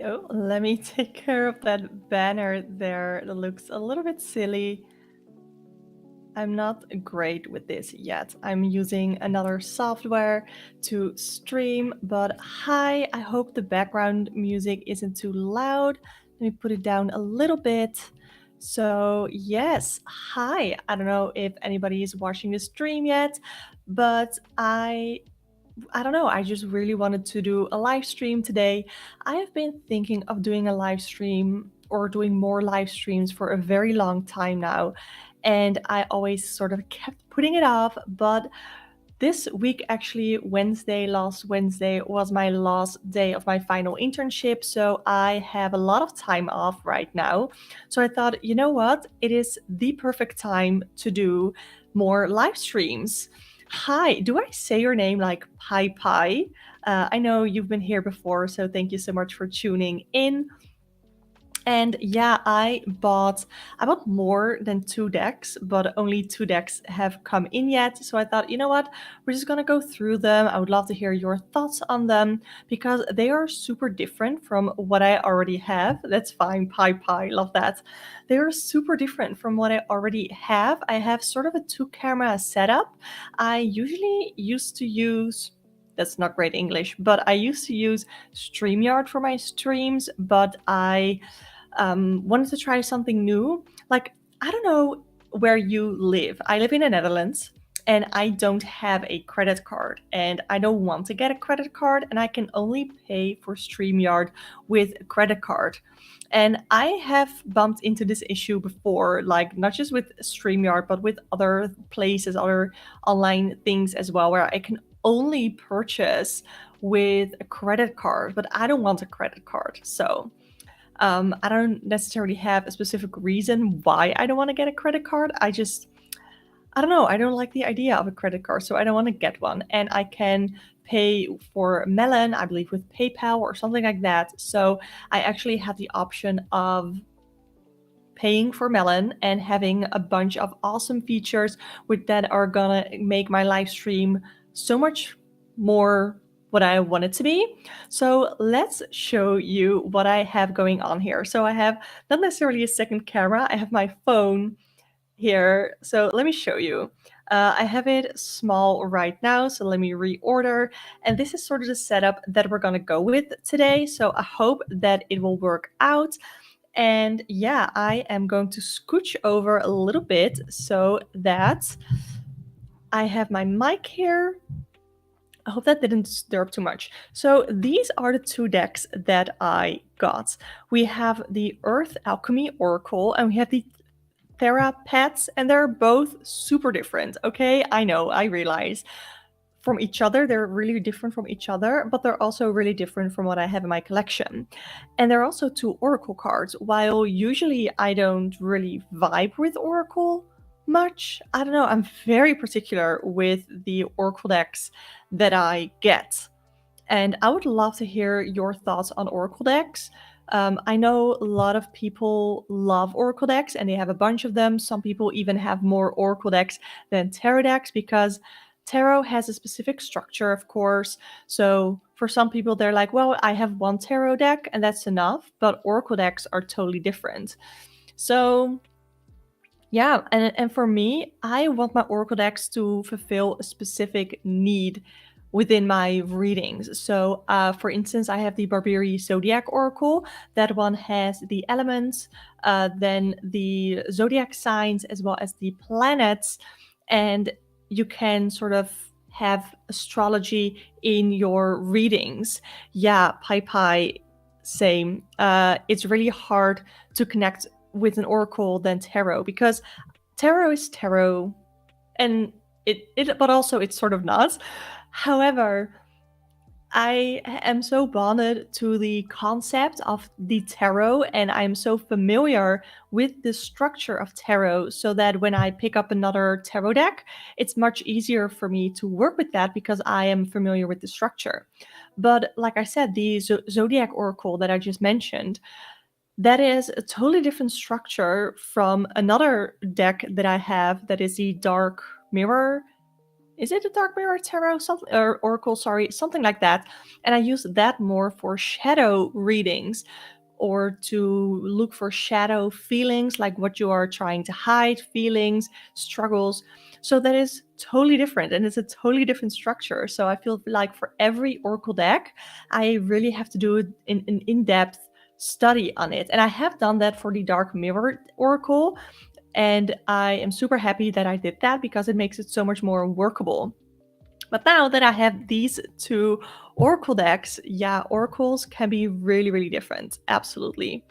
Oh, let me take care of that banner there. That looks a little bit silly. I'm not great with this yet. I'm using another software to stream, but hi, I hope the background music isn't too loud. Let me put it down a little bit. So, yes, hi. I don't know if anybody is watching the stream yet, but I don't know, I just really wanted to do a live stream today. I have been thinking of doing a live stream or doing more live streams for a very long time now. And I always sort of kept putting it off. But this week, actually, last Wednesday, was my last day of my final internship. So I have a lot of time off right now. So I thought, you know what? It is the perfect time to do more live streams. Hi, do I say your name like Pi Pi? I know you've been here before, so thank you so much for tuning in. And yeah, I bought more than 2 decks, but only 2 decks have come in yet. So I thought, you know what, we're just gonna go through them. I would love to hear your thoughts on them because they are super different from what I already have. That's fine, Pi, love that. They are super different from what I already have. I have sort of a 2 camera setup. I usually used to use that's not great English, but I used to use StreamYard for my streams, but I wanted to try something new. Like, I don't know where you live. I live in the Netherlands and I don't have a credit card and I don't want to get a credit card and I can only pay for StreamYard with a credit card. And I have bumped into this issue before, like not just with StreamYard, but with other places, other online things as well, where I can only purchase with a credit card, but I don't want a credit card. So I don't necessarily have a specific reason why I don't want to get a credit card. I don't know. I don't like the idea of a credit card, so I don't want to get one. And I can pay for Melon, I believe, with PayPal or something like that. So I actually have the option of paying for Melon and having a bunch of awesome features that are gonna make my live stream so much more what I want it to be. So let's show you what I have going on here. So I have not necessarily a second camera, I have my phone here. So let me show you. I have it small right now, so let me reorder. And this is sort of the setup that we're gonna go with today. So I hope that it will work out. And yeah, I am going to scooch over a little bit so that I have my mic here. I hope that didn't disturb too much. So these are the 2 decks that I got. We have the Earth Alchemy Oracle and we have the Thera-pets, and they're both super different. Okay, I know, I realize. From each other, they're really different from each other, but they're also really different from what I have in my collection. And they're also 2 Oracle cards. While usually I don't really vibe with Oracle much, I don't know, I'm very particular with the Oracle decks that I get. And I would love to hear your thoughts on Oracle decks. I know a lot of people love Oracle decks and they have a bunch of them. Some people even have more Oracle decks than Tarot decks because Tarot has a specific structure, of course. So for some people, they're like, well, I have one Tarot deck and that's enough. But Oracle decks are totally different. So yeah, and for me, I want my Oracle decks to fulfill a specific need within my readings. So, for instance, I have the Barberi Zodiac Oracle. That one has the elements, then the zodiac signs, as well as the planets. And you can sort of have astrology in your readings. Yeah, Pi, same. It's really hard to connect with an oracle than tarot because tarot is tarot and but also it's sort of not. However, I am so bonded to the concept of the tarot and I'm so familiar with the structure of tarot so that when I pick up another tarot deck, it's much easier for me to work with that because I am familiar with the structure. But like I said, the Zodiac Oracle that I just mentioned, that is a totally different structure from another deck that I have that is the Dark Mirror is it a Dark Mirror Tarot something, or Oracle, sorry, something like that. And I use that more for shadow readings, or to look for shadow feelings, like what you are trying to hide, feelings, struggles. So that is totally different, and it's a totally different structure. So I feel like for every Oracle deck, I really have to do an in-depth study on it. And I have done that for the Dark Mirror Oracle, and I am super happy that I did that because it makes it so much more workable. But now that I have these two Oracle decks, yeah, Oracles can be really, really different. Absolutely.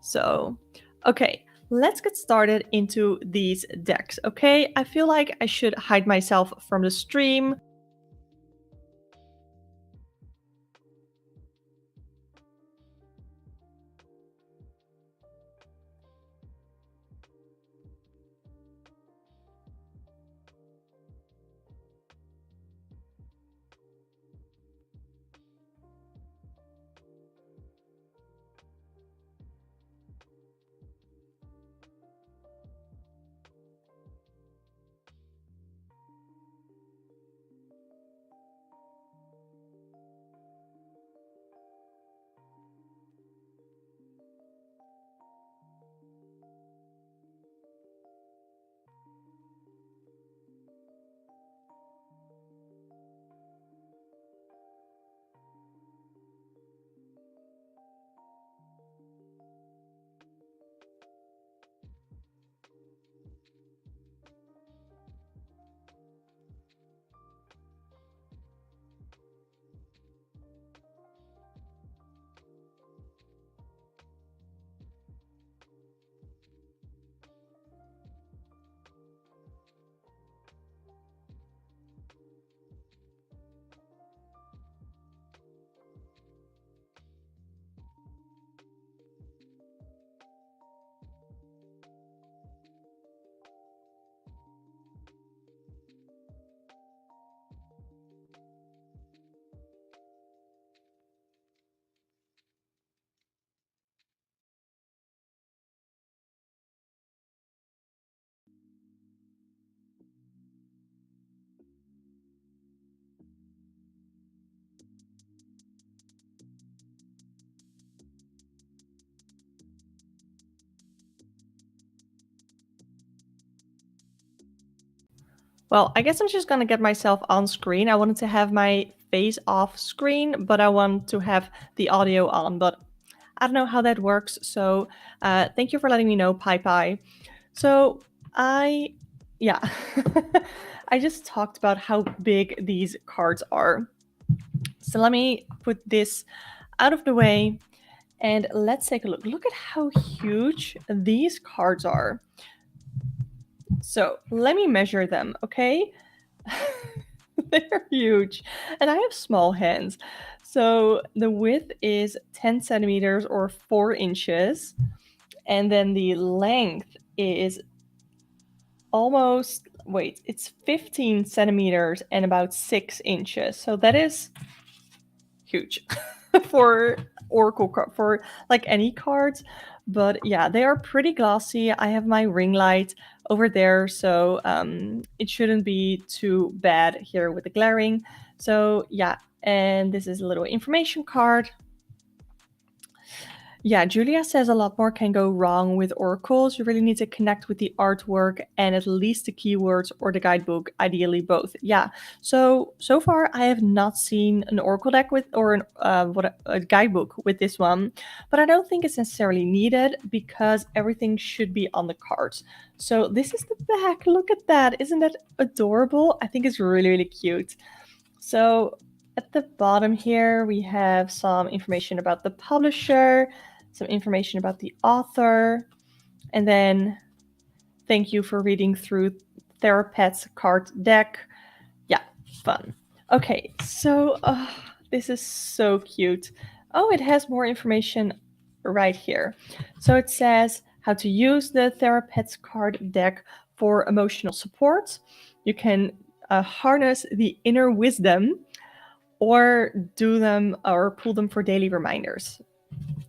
So, okay, let's get started into these decks, okay? I feel like I should hide myself from the stream. Well, I guess I'm just gonna get myself on screen. I wanted to have my face off screen, but I want to have the audio on, but I don't know how that works. So thank you for letting me know, Pi. So yeah, I just talked about how big these cards are. So let me put this out of the way and let's take a look. Look at how huge these cards are. So let me measure them, okay? They're huge. And I have small hands. So the width is 10 centimeters or 4 inches. And then the length is almost, wait, it's 15 centimeters and about 6 inches. So that is huge for Oracle, for like any cards. But yeah, they are pretty glossy. I have my ring light over there, so it shouldn't be too bad here with the glaring. So yeah, and this is a little information card. Yeah, Julia says a lot more can go wrong with oracles. You really need to connect with the artwork and at least the keywords or the guidebook, ideally both. Yeah. So far I have not seen an oracle deck with or a guidebook with this one, but I don't think it's necessarily needed because everything should be on the cards. So this is the back. Look at that. Isn't that adorable? I think it's really, really cute. So at the bottom here, we have some information about the publisher, some information about the author, and then thank you for reading through Thera-pets card deck. Yeah, fun. Okay, so this is so cute. Oh, it has more information right here. So it says how to use the Thera-pets card deck for emotional support. You can harness the inner wisdom or do them or pull them for daily reminders.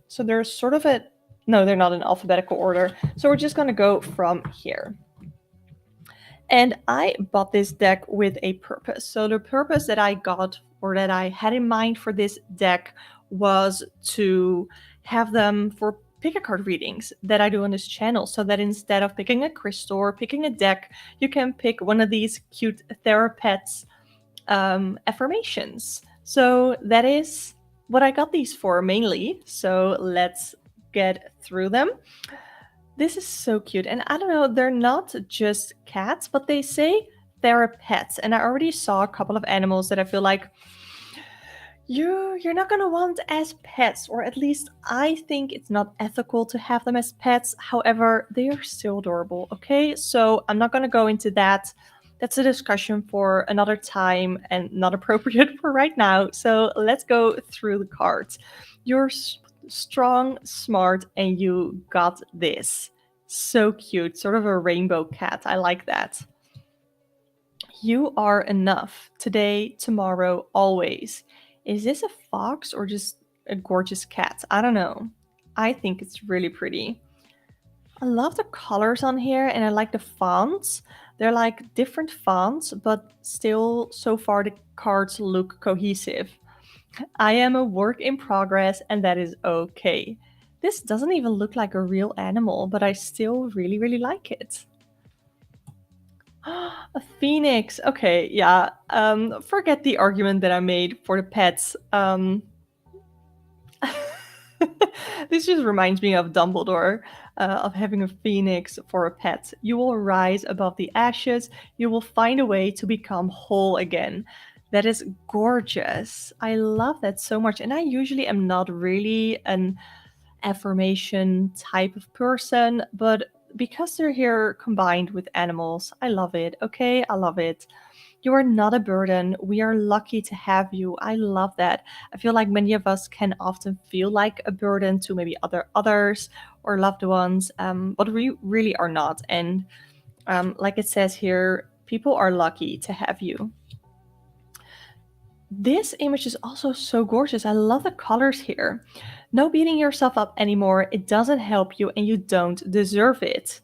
So there's sort of a, no, they're not in alphabetical order. So we're just going to go from here. And I bought this deck with a purpose. So the purpose that I got, or that I had in mind for this deck, was to have them for pick a card readings that I do on this channel, so that instead of picking a crystal or picking a deck, you can pick one of these cute Thera-pets affirmations. So that is what I got these for mainly. So let's get through them. This is so cute. And I don't know, they're not just cats, but they say Thera-pets. And I already saw a couple of animals that I feel like you're not gonna want as pets, or at least I think it's not ethical to have them as pets. However, they are still adorable, okay? So I'm not gonna go into that. That's a discussion for another time and not appropriate for right now. So let's go through the cards. You're strong, smart, and you got this. So cute, sort of a rainbow cat. I like that. You are enough today, tomorrow, always. Is this a fox or just a gorgeous cat? I don't know. I think it's really pretty. I love the colors on here and I like the fonts. They're like different fonts, but still, so far, the cards look cohesive. I am a work in progress and that is okay. This doesn't even look like a real animal, but I still really, really like it. A phoenix. Okay, yeah. Forget the argument that I made for the pets. This just reminds me of Dumbledore, of having a phoenix for a pet. You will rise above the ashes. You will find a way to become whole again. That is gorgeous. I love that so much. And I usually am not really an affirmation type of person, but because they're here combined with animals, I love it. Okay, I love it. You are not a burden. We are lucky to have you. I love that. I feel like many of us can often feel like a burden to maybe others or loved ones, but we really are not. And like it says here, people are lucky to have you. This image is also so gorgeous. I love the colors here. No beating yourself up anymore. It doesn't help you and you don't deserve it.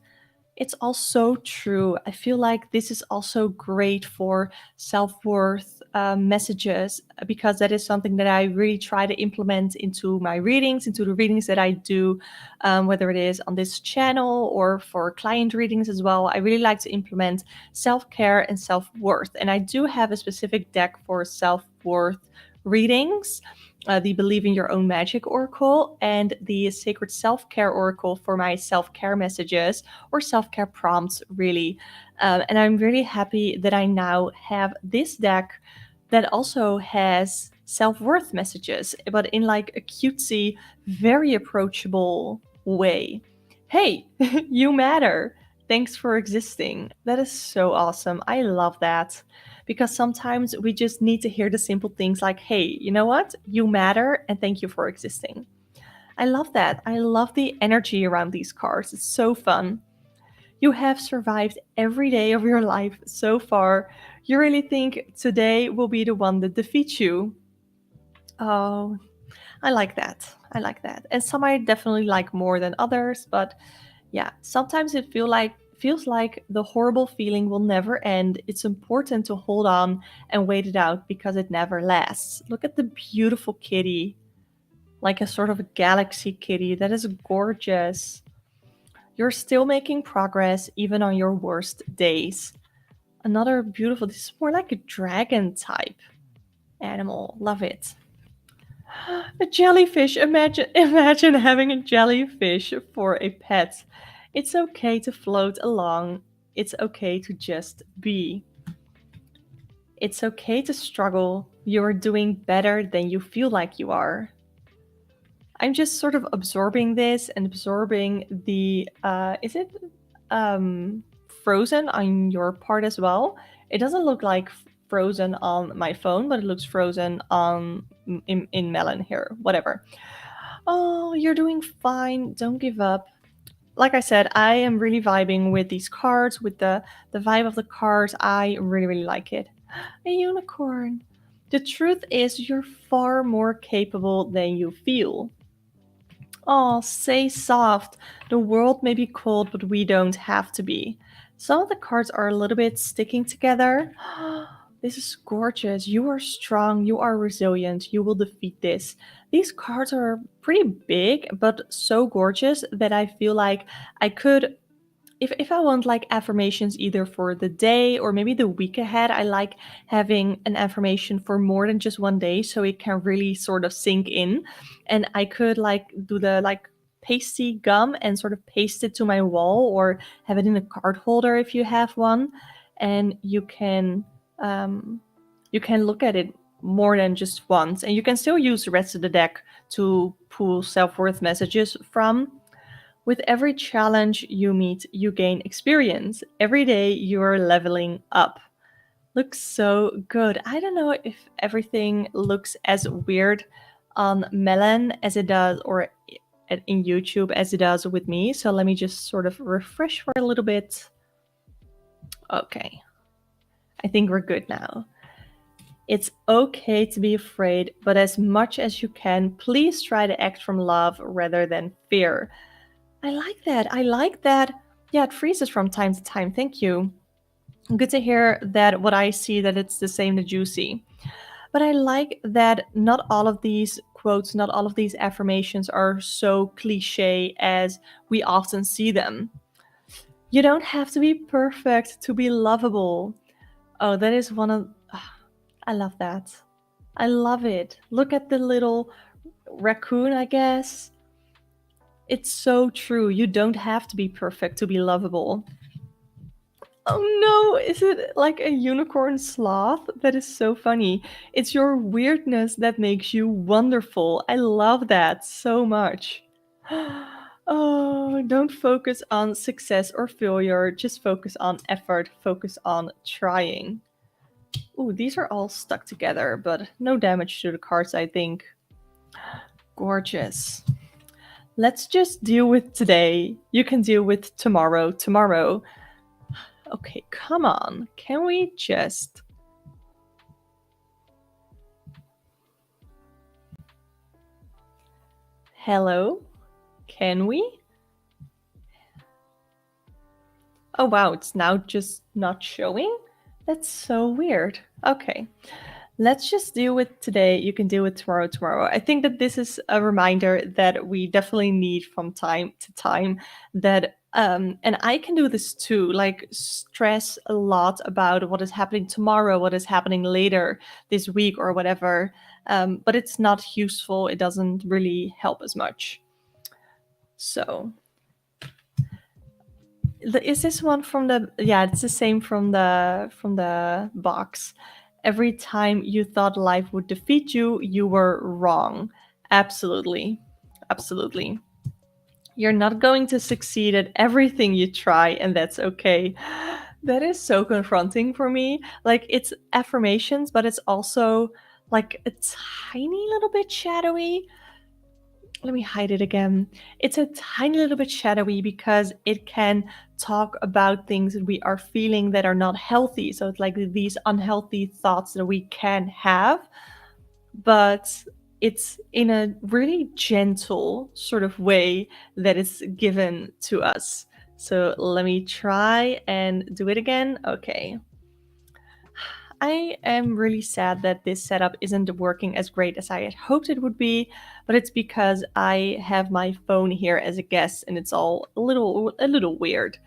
It's all so true. I feel like this is also great for self-worth messages, because that is something that I really try to implement into my readings, into the readings that I do, whether it is on this channel or for client readings as well. I really like to implement self-care and self-worth. And I do have a specific deck for self-worth readings. The Believe in Your Own Magic Oracle and the Sacred Self-Care Oracle for my self-care messages or self-care prompts, really. And I'm really happy that I now have this deck that also has self-worth messages, but in like a cutesy, very approachable way. Hey, you matter. Thanks for existing. That is so awesome. I love that. Because sometimes we just need to hear the simple things like, hey, you know what? You matter and thank you for existing. I love that. I love the energy around these cards. It's so fun. You have survived every day of your life so far. You really think today will be the one that defeats you? Oh, I like that. I like that. And some I definitely like more than others, but yeah, sometimes it feels like the horrible feeling will never end. It's important to hold on and wait it out because it never lasts. Look at the beautiful kitty, like a sort of a galaxy kitty. That is gorgeous. You're still making progress even on your worst days. Another beautiful, this is more like a dragon type animal. Love it. A jellyfish. Imagine having a jellyfish for a pet. It's okay to float along. It's okay to just be. It's okay to struggle. You're doing better than you feel like you are. I'm just sort of absorbing this and absorbing the is it frozen on your part as well? It doesn't look like frozen on my phone, but it looks frozen on in Melon here. Whatever. Oh, you're doing fine. Don't give up. Like I said, I am really vibing with these cards, with the vibe of the cards. I really, really like it. A unicorn. The truth is, you're far more capable than you feel. Oh, stay soft. The world may be cold, but we don't have to be. Some of the cards are a little bit sticking together. This is gorgeous. You are strong. You are resilient. You will defeat this. These cards are pretty big, but so gorgeous that I feel like I could, if I want like affirmations either for the day or maybe the week ahead, I like having an affirmation for more than just one day so it can really sort of sink in. And I could like do the like pasty gum and sort of paste it to my wall or have it in a card holder if you have one. And um, you can look at it more than just once, and you can still use the rest of the deck to pull self-worth messages from. With every challenge you meet, you gain experience. Every day you are leveling up. Looks so good. I don't know if everything looks as weird on Melon as it does, or in YouTube as it does with me. So let me just sort of refresh for a little bit. Okay. I think we're good now. It's okay to be afraid, but as much as you can, please try to act from love rather than fear. I like that. I like that. Yeah, it freezes from time to time. Thank you. Good to hear that what I see, that it's the same that you see. But I like that not all of these quotes, not all of these affirmations are so cliche as we often see them. You don't have to be perfect to be lovable. Oh, that is one of. I love that. I love it. Look at the little raccoon, I guess. It's so true. You don't have to be perfect to be lovable. Oh no, is it like a unicorn sloth? That is so funny. It's your weirdness that makes you wonderful. I love that so much. Oh, don't focus on success or failure. Just focus on effort. Focus on trying. Ooh, these are all stuck together, but no damage to the cards, I think. Gorgeous. Let's just deal with today. You can deal with tomorrow. Okay, come on. Can we just... Hello? Can we? Oh wow, it's now just not showing? That's so weird. Okay. Let's just deal with today. You can deal with tomorrow. I think that this is a reminder that we definitely need from time to time, that and I can do this too, like stress a lot about what is happening tomorrow, what is happening later this week or whatever. But it's not useful. It doesn't really help as much. So is this one from the... Yeah, it's the same from the box. Every time you thought life would defeat you, you were wrong. Absolutely. Absolutely. You're not going to succeed at everything you try, and that's okay. That is so confronting for me. Like, it's affirmations, but it's also like a tiny little bit shadowy. Let me hide it again. It's a tiny little bit shadowy because it can talk about things that we are feeling that are not healthy. So it's like these unhealthy thoughts that we can have, but it's in a really gentle sort of way that is given to us. So let me try and do it again. Okay. I am really sad that this setup isn't working as great as I had hoped it would be, but it's because I have my phone here as a guest and it's all a little weird.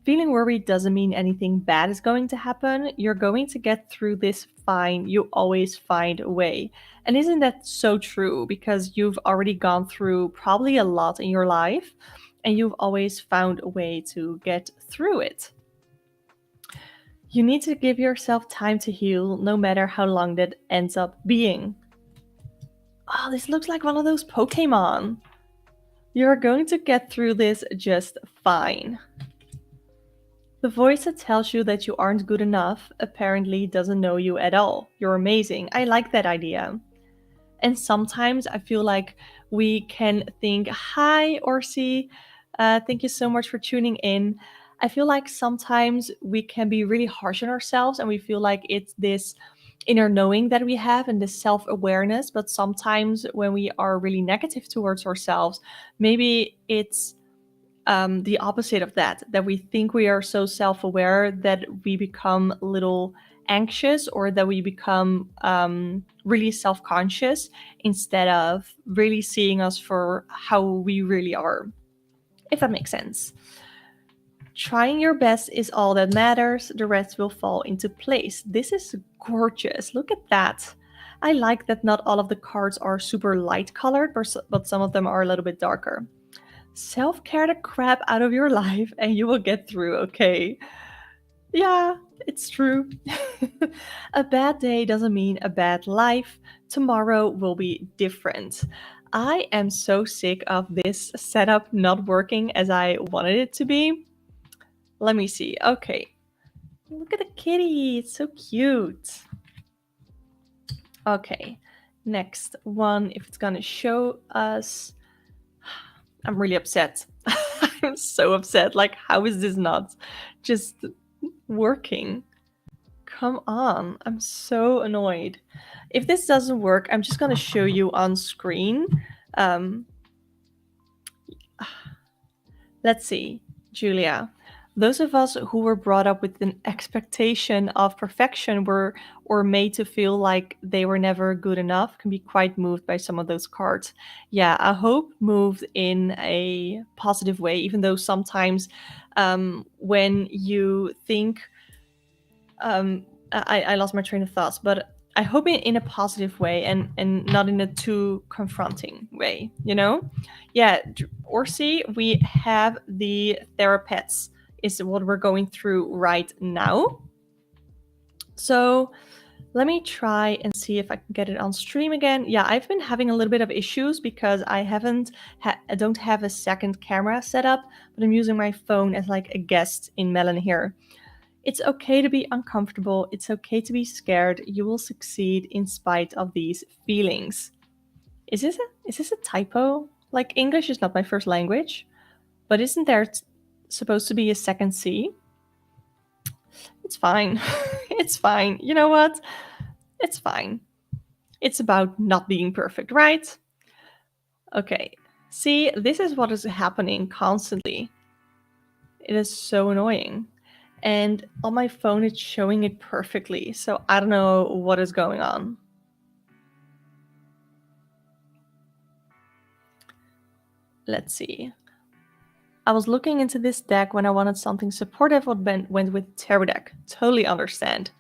Feeling worried doesn't mean anything bad is going to happen. You're going to get through this fine. You always find a way. And isn't that so true? Because you've already gone through probably a lot in your life and you've always found a way to get through it. You need to give yourself time to heal, no matter how long that ends up being. Oh, this looks like one of those Pokemon. You're going to get through this just fine. The voice that tells you that you aren't good enough apparently doesn't know you at all. You're amazing. I like that idea. And sometimes I feel like we can think, hi, Orsi, thank you so much for tuning in. I feel like sometimes we can be really harsh on ourselves and we feel like it's this inner knowing that we have and this self-awareness. But sometimes when we are really negative towards ourselves, maybe it's the opposite of that, that we think we are so self-aware that we become a little anxious, or that we become really self-conscious instead of really seeing us for how we really are, if that makes sense. Trying your best is all that matters. The rest will fall into place. This is gorgeous. Look at that. I like that not all of the cards are super light colored, but some of them are a little bit darker. Self-care the crap out of your life and you will get through, okay? Yeah, it's true. A bad day doesn't mean a bad life. Tomorrow will be different. I am so sick of this setup not working as I wanted it to be. Let me see. Okay. Look at the kitty. It's so cute. Okay. Next one, if it's gonna show us. I'm really upset. I'm so upset. Like, how is this not just working? Come on. I'm so annoyed. If this doesn't work, I'm just gonna show you on screen. Let's see, Julia. Those of us who were brought up with an expectation of perfection or made to feel like they were never good enough can be quite moved by some of those cards. Yeah, I hope moved in a positive way, even though sometimes when you think, I lost my train of thoughts, but I hope in a positive way and not in a too confronting way, you know? Yeah, Orsi, we have the Thera-pets is what we're going through right now. So let me try and see if I can get it on stream again. Yeah, I've been having a little bit of issues because I don't have a second camera set up, but I'm using my phone as like a guest in Melon here. It's okay to be uncomfortable. It's okay to be scared. You will succeed in spite of these feelings. Is this a typo? Like, English is not my first language, but isn't there supposed to be a second C? It's fine. It's fine. You know what? It's fine. It's about not being perfect, right? Okay. See, this is what is happening constantly. It is so annoying. And on my phone, it's showing it perfectly. So I don't know what is going on. Let's see. I was looking into this deck when I wanted something supportive. What went with tarot deck. Totally understand.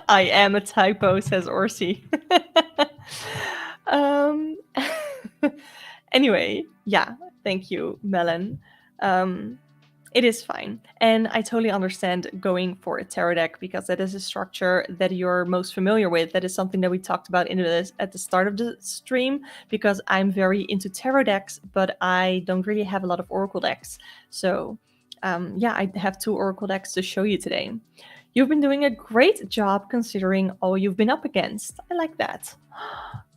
I am a typo, says Orsi. Anyway, yeah, thank you, Melon. It is fine. And I totally understand going for a tarot deck because that is a structure that you're most familiar with. That is something that we talked about at the start of the stream, because I'm very into tarot decks, but I don't really have a lot of oracle decks. So yeah, I have 2 oracle decks to show you today. You've been doing a great job considering all you've been up against. I like that.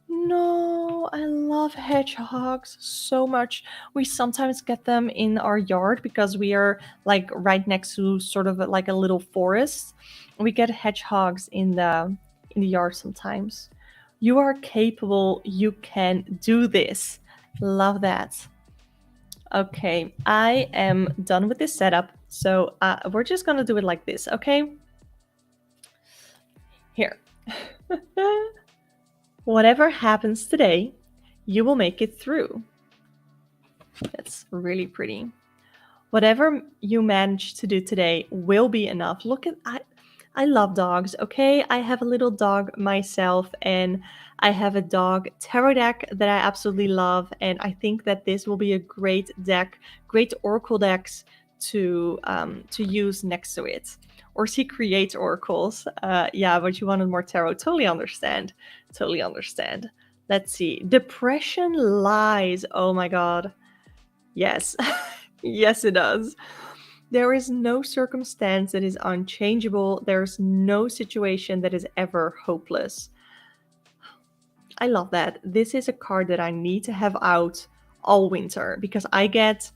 No, I love hedgehogs so much. We sometimes get them in our yard because we are like right next to sort of like a little forest. We get hedgehogs in the yard sometimes. You are capable. You can do this. Love that. Okay, I am done with this setup. So we're just gonna do it like this, okay? Here. Whatever happens today, you will make it through. That's really pretty. Whatever you manage to do today will be enough. Look at I love dogs, okay? I have a little dog myself, and I have a dog tarot deck that I absolutely love, and I think that this will be a great deck, great oracle decks to use next to it. Or she creates oracles. Yeah, but you wanted more tarot. Totally understand. Totally understand. Let's see. Depression lies. Oh my god. Yes. Yes, it does. There is no circumstance that is unchangeable. There's no situation that is ever hopeless. I love that. This is a card that I need to have out all winter because I get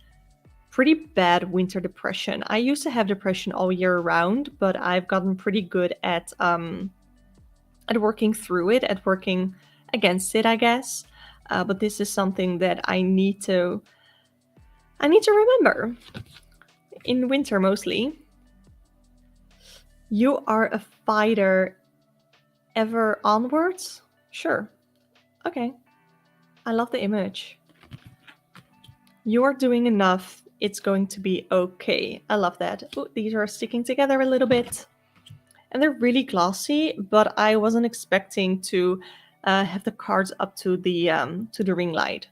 pretty bad winter depression. I used to have depression all year round, but I've gotten pretty good at working through it, at working against it, I guess. But this is something that I need to I need to remember. In winter mostly. You are a fighter ever onwards? Sure. Okay. I love the image. You are doing enough. It's going to be okay. I love that. Ooh, these are sticking together a little bit. And they're really glossy, but I wasn't expecting to have the cards up to the ring light.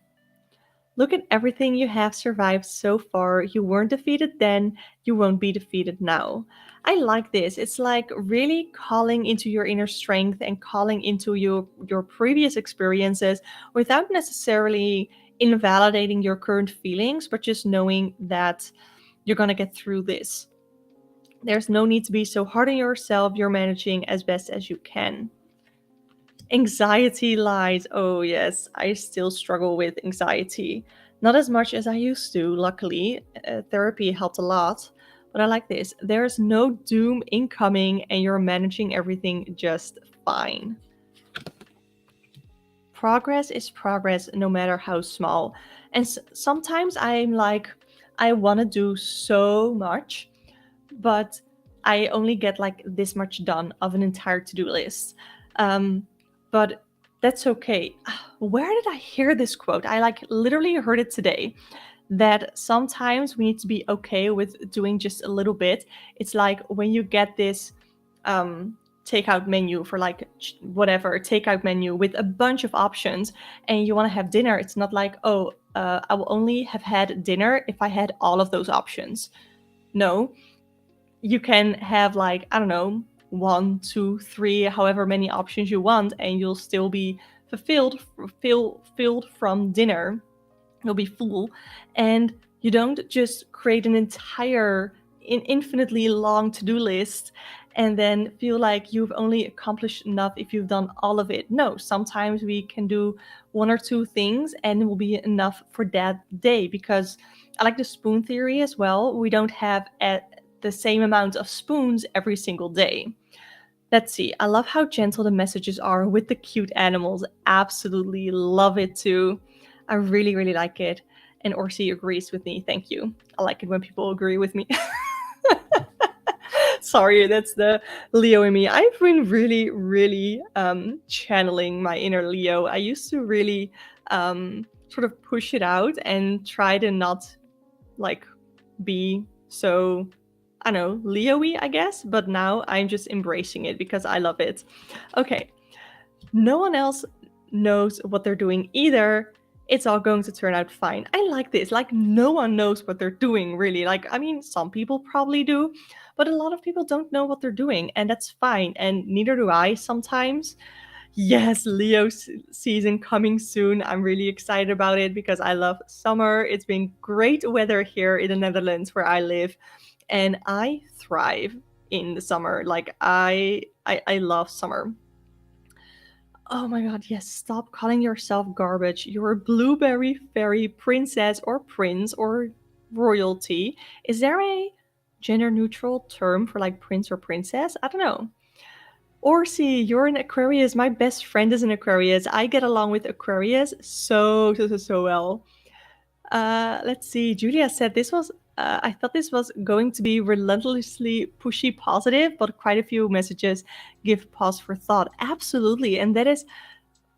Look at everything you have survived so far. You weren't defeated then, you won't be defeated now. I like this. It's like really calling into your inner strength and calling into your previous experiences without necessarily invalidating your current feelings, but just knowing that you're going to get through this. There's no need to be so hard on yourself. You're managing as best as you can. Anxiety lies. Oh, yes, I still struggle with anxiety. Not as much as I used to, luckily. Therapy helped a lot. But I like this. There's no doom incoming, and you're managing everything just fine. Progress is progress, no matter how small. And sometimes I'm like, I want to do so much, but I only get like this much done of an entire to-do list. But that's okay. Where did I hear this quote? I like literally heard it today, that sometimes we need to be okay with doing just a little bit. It's like when you get this takeout menu for like whatever takeout menu with a bunch of options and you want to have dinner. It's not like, oh, I will only have had dinner if I had all of those options. No, you can have like, I don't know, 1, 2, 3, however many options you want, and you'll still be filled from dinner. You'll be full, and you don't just create an entire infinitely long to-do list and then feel like you've only accomplished enough if you've done all of it. No, sometimes we can do 1 or 2 things and it will be enough for that day, because I like the spoon theory as well. We don't have the same amount of spoons every single day. Let's see. I love how gentle the messages are with the cute animals. Absolutely love it too. I really, really like it. And Orsi agrees with me. Thank you. I like it when people agree with me. Sorry, that's the Leo in me. I've been really, really channeling my inner Leo. I used to really sort of push it out and try to not like be so, I don't know, Leo-y, I guess. But now I'm just embracing it because I love it. Okay. No one else knows what they're doing either. It's all going to turn out fine. I like this. Like, no one knows what they're doing, really. Like, I mean, some people probably do, but a lot of people don't know what they're doing, and that's fine. And neither do I sometimes. Yes, Leo season coming soon. I'm really excited about it because I love summer. It's been great weather here in the Netherlands where I live, and I thrive in the summer. Like, I love summer. Oh my god, yes, stop calling yourself garbage. You're a blueberry fairy princess or prince or royalty. Is there a gender neutral term for like prince or princess? I don't know. Orsi, you're an Aquarius. My best friend is an Aquarius. I get along with Aquarius so well. Let's see. Julia said this was. I thought this was going to be relentlessly pushy positive, but quite a few messages give pause for thought. Absolutely, and that is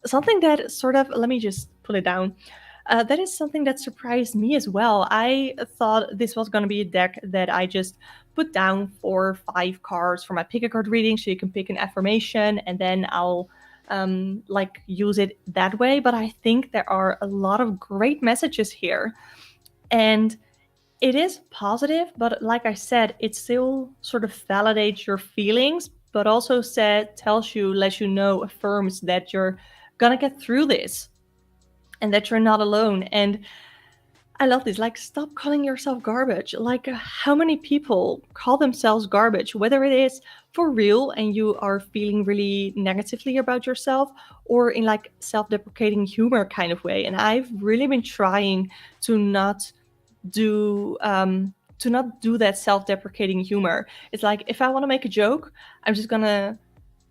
something that sort of. Let me just pull it down. That is something that surprised me as well. I thought this was going to be a deck that I just put down 4 or 5 cards for my pick a card reading, so you can pick an affirmation, and then I'll like use it that way. But I think there are a lot of great messages here, and it is positive. But like I said, it still sort of validates your feelings, but also tells you, lets you know, affirms that you're gonna get through this and that you're not alone. And I love this. Like, stop calling yourself garbage. Like, how many people call themselves garbage, whether it is for real and you are feeling really negatively about yourself, or in like self-deprecating humor kind of way. And I've really been trying to not do that self-deprecating humor. It's like, if I want to make a joke, I'm just gonna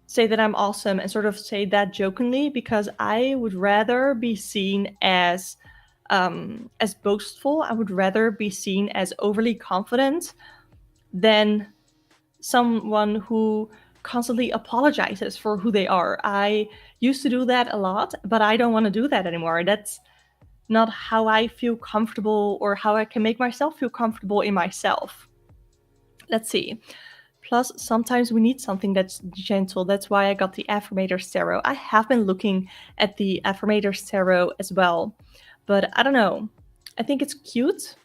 say that I'm awesome and sort of say that jokingly, because I would rather be seen as as boastful. I would rather be seen as overly confident than someone who constantly apologizes for who they are. I used to do that a lot, but I don't want to do that anymore. That's not how I feel comfortable or how I can make myself feel comfortable in myself. Let's see. Plus, sometimes we need something that's gentle. That's why I got the Affirmators Tarot. I have been looking at the Affirmators Tarot as well, but I don't know. I think it's cute,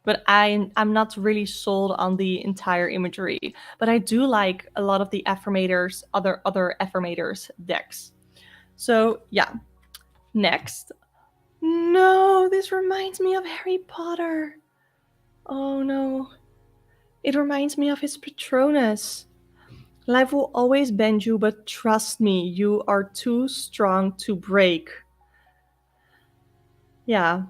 but I'm not really sold on the entire imagery. But I do like a lot of the Affirmators, other Affirmators decks. So yeah. Next. No, this reminds me of Harry Potter. Oh no. It reminds me of his Patronus. Life will always bend you, but trust me, you are too strong to break. Yeah.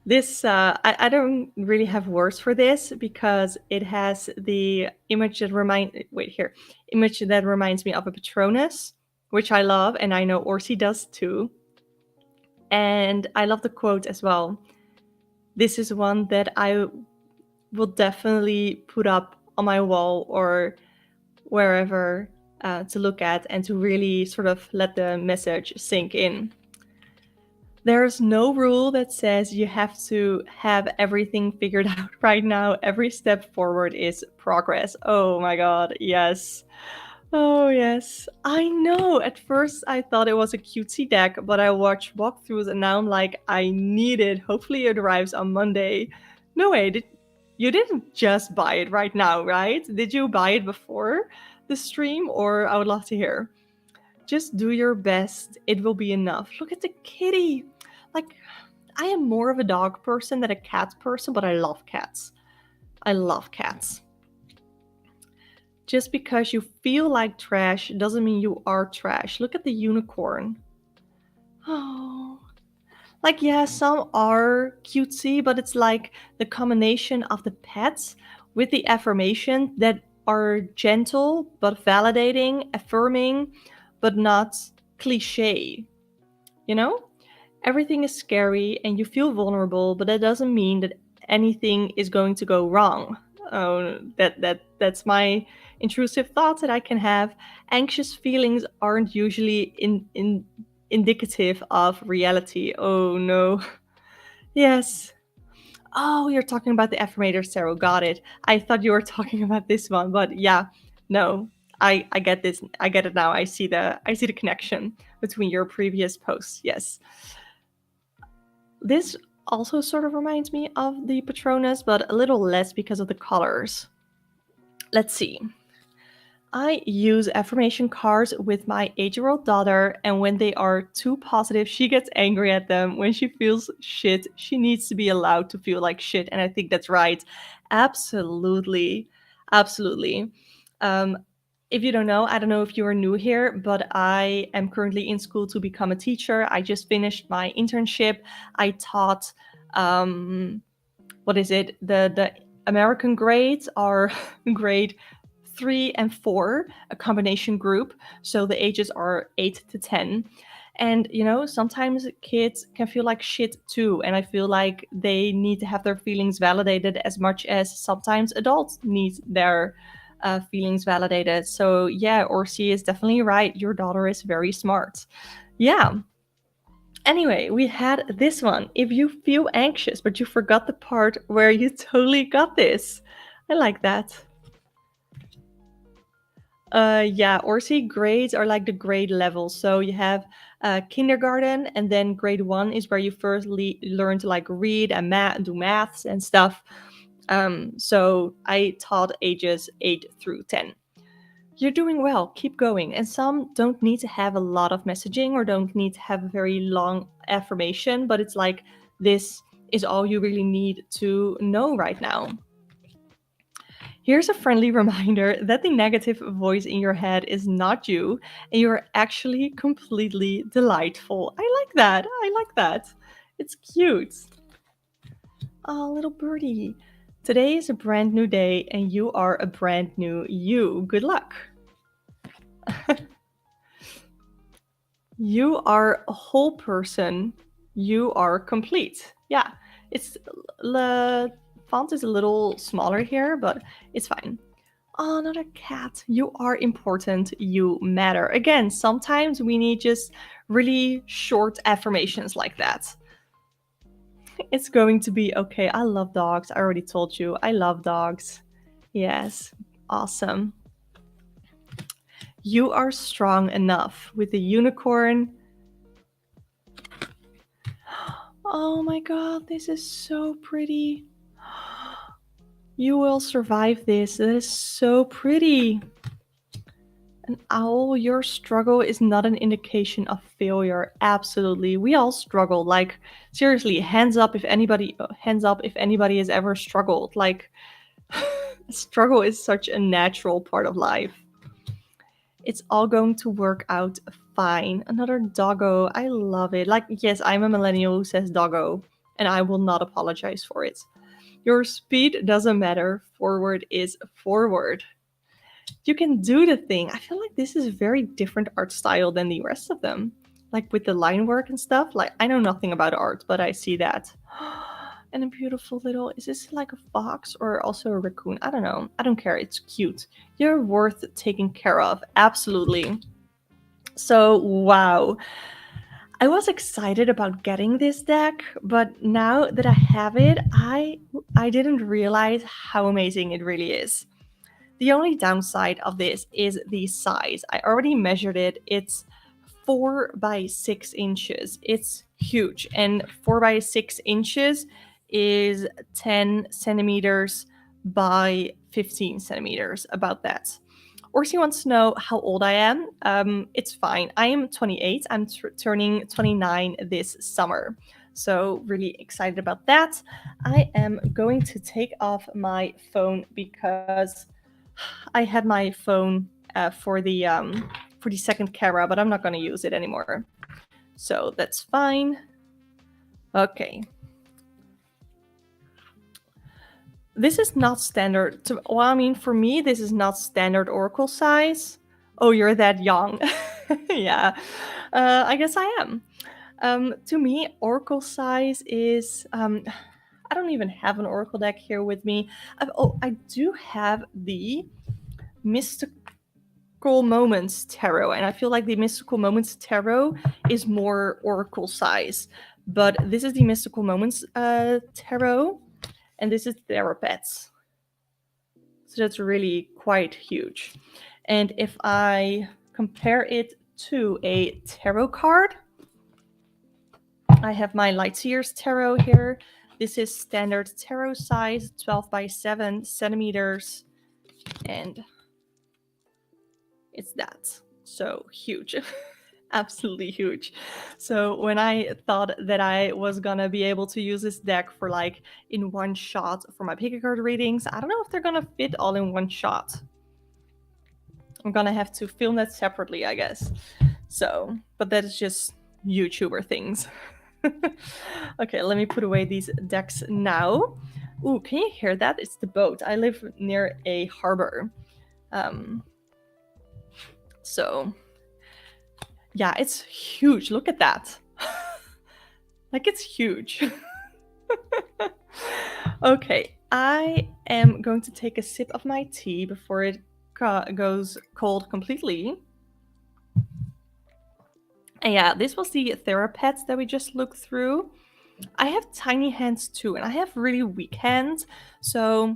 This, I don't really have words for this because it has the image that image that reminds me of a Patronus, which I love, and I know Orsi does too. And I love the quote as well. This is one that I will definitely put up on my wall or wherever to look at and to really sort of let the message sink in. There's no rule that says you have to have everything figured out right now. Every step forward is progress. Oh my god, yes. Oh yes. I know. At first I thought it was a cutesy deck, but I watched walkthroughs and now I'm like, I need it. Hopefully it arrives on Monday. No way, you didn't just buy it right now, right? Did you buy it before the stream? Or I would love to hear. Just do your best. It will be enough. Look at the kitty. Like, I am more of a dog person than a cat person, but I love cats. I love cats. Just because you feel like trash doesn't mean you are trash. Look at the unicorn. Oh. Like, yeah, some are cutesy, but it's like the combination of the pets with the affirmation that are gentle but validating, affirming, but not cliche. You know? Everything is scary and you feel vulnerable, but that doesn't mean that anything is going to go wrong. Oh, that's my intrusive thoughts that I can have. Anxious feelings aren't usually indicative of reality. Oh no. Yes. Oh, you're talking about the Affirmator Tarot. Got it. I thought you were talking about this one, but yeah, no. I get this. I get it now. I see the connection between your previous posts. Yes. This also sort of reminds me of the Patronus, but a little less because of the colors. Let's see. I use affirmation cards with my 8-year-old daughter, and when they are too positive, she gets angry at them. When she feels shit, she needs to be allowed to feel like shit, and I think that's right. Absolutely. Absolutely. If you don't know, I don't know if you are new here, but I am currently in school to become a teacher. I just finished my internship. I taught, what is it? The American grades are grade 3 and 4, a combination group. So the ages are 8 to 10. And, you know, sometimes kids can feel like shit too. And I feel like they need to have their feelings validated as much as sometimes adults need their feelings validated. So, yeah, Orsi is definitely right. Your daughter is very smart. Yeah. Anyway, we had this one. If you feel anxious, but you forgot the part where you totally got this. I like that. Yeah, Orsi grades are like the grade levels. So you have kindergarten, and then grade 1 is where you first learn to like read and do maths and stuff. So I taught ages 8 through 10. You're doing well, keep going. And some don't need to have a lot of messaging or don't need to have a very long affirmation, but it's like this is all you really need to know right now. Here's a friendly reminder that the negative voice in your head is not you, and you're actually completely delightful. I like that. I like that. It's cute. Oh, little birdie. Today is a brand new day, and you are a brand new you. Good luck. You are a whole person. You are complete. Yeah, it's the font is a little smaller here, but it's fine. Oh, another cat. You are important. You matter. Again, sometimes we need just really short affirmations like that. It's going to be okay. I love dogs. I already told you. I love dogs. Yes. Awesome. You are strong enough with the unicorn. Oh my god, this is so pretty. You will survive this. That is so pretty. An owl, your struggle is not an indication of failure. Absolutely. We all struggle. Like, seriously, hands up if anybody has ever struggled. Like, struggle is such a natural part of life. It's all going to work out fine. Another doggo. I love it. Like, yes, I'm a millennial who says doggo, and I will not apologize for it. Your speed doesn't matter. Forward is forward. You can do the thing. I feel like this is a very different art style than the rest of them. Like with the line work and stuff. Like, I know nothing about art, but I see that. And a beautiful little, is this like a fox or also a raccoon? I don't know. I don't care. It's cute. You're worth taking care of. Absolutely. So, wow. I was excited about getting this deck, but now that I have it, I didn't realize how amazing it really is. The only downside of this is the size. I already measured it. It's 4 by 6 inches. It's huge. And 4 by 6 inches is 10 centimeters by 15 centimeters, about that. Orsi wants to know how old I am. It's fine. I am 28. I'm turning 29 this summer. So, really excited about that. I am going to take off my phone because I had my phone for the second camera, but I'm not going to use it anymore. So that's fine. Okay. This is not standard. Well, I mean, for me, this is not standard Oracle size. Oh, you're that young. Yeah, I guess I am. To me, Oracle size is. I don't even have an Oracle deck here with me. I do have the Mystical Moments Tarot, and I feel like the Mystical Moments Tarot is more Oracle size. But this is the Mystical Moments Tarot, and this is Thera-pets. So that's really quite huge. And if I compare it to a tarot card, I have my Lightseer's Tarot here. This is standard tarot size, 12 by 7 centimeters, and it's that. So huge. Absolutely huge. So when I thought that I was gonna be able to use this deck for like in one shot for my pick a card readings, I don't know if they're gonna fit all in one shot. I'm gonna have to film that separately, I guess. So, but that is just YouTuber things. Okay, let me put away these decks now. Ooh, can you hear that? It's the boat. I live near a harbor. So yeah, it's huge. Look at that. Like, it's huge. Okay, I am going to take a sip of my tea before it goes cold completely. And yeah, this was the Thera-pets that we just looked through. I have tiny hands too, and I have really weak hands, so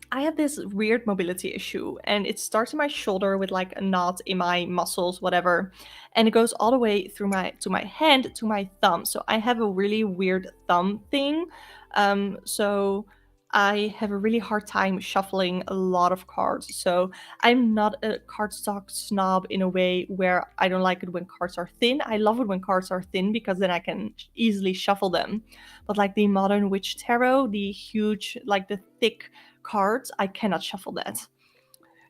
I have this weird mobility issue, and it starts in my shoulder with like a knot in my muscles, whatever, and it goes all the way through my hand to my thumb. So I have a really weird thumb thing. So I have a really hard time shuffling a lot of cards. So I'm not a cardstock snob in a way where I don't like it when cards are thin. I love it when cards are thin because then I can easily shuffle them. But like the Modern Witch Tarot, the huge, like the thick cards, I cannot shuffle that.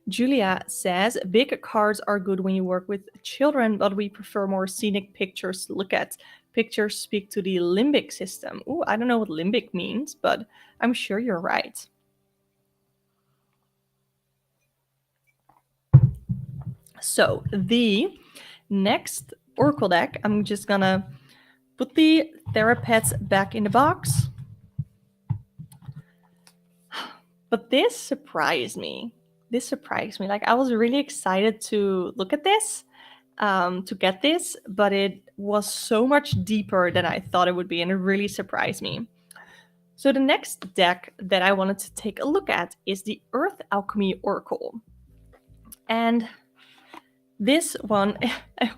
Julia says, big cards are good when you work with children, but we prefer more scenic pictures to look at. Pictures speak to the limbic system. Ooh, I don't know what limbic means, but I'm sure you're right. So the next Oracle deck, I'm just gonna put the Thera-pets back in the box. But this surprised me. Like, I was really excited to look at this, to get this, but it was so much deeper than I thought it would be, and it really surprised me. So the next deck that I wanted to take a look at is the Earth Alchemy Oracle. And this one,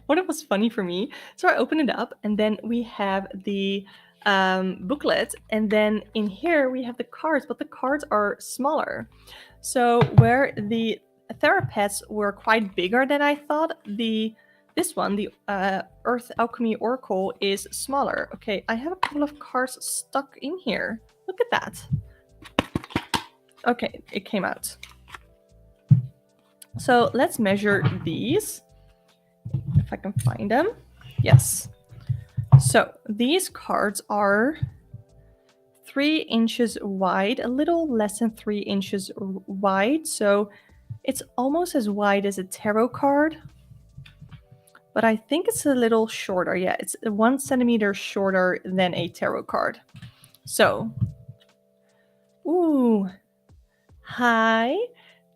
what was funny for me, so I opened it up, and then we have the booklet, and then in here we have the cards, but the cards are smaller. So where the Thera-pets were quite bigger than I thought, this one, the Earth Alchemy Oracle, is smaller. Okay, I have a couple of cards stuck in here. Look at that. Okay, it came out. So let's measure these, if I can find them. Yes. So these cards are 3 inches wide, a little less than 3 inches wide. So it's almost as wide as a tarot card, but I think it's a little shorter. Yeah, it's 1 centimeter shorter than a tarot card. So, ooh, hi.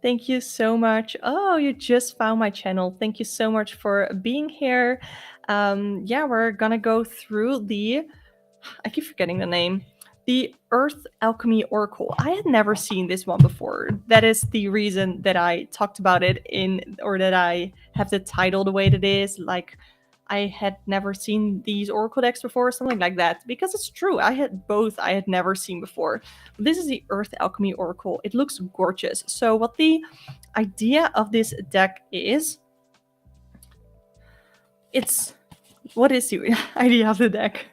Thank you so much. Oh, you just found my channel. Thank you so much for being here. Yeah, we're gonna go through I keep forgetting the name. The Earth Alchemy Oracle. I had never seen this one before. That is the reason that I talked about it or that I have the title the way it is. Like, I had never seen these Oracle decks before, something like that. Because it's true, I had both I had never seen before. This is the Earth Alchemy Oracle. It looks gorgeous. So what the idea of this deck is, what is the idea of the deck?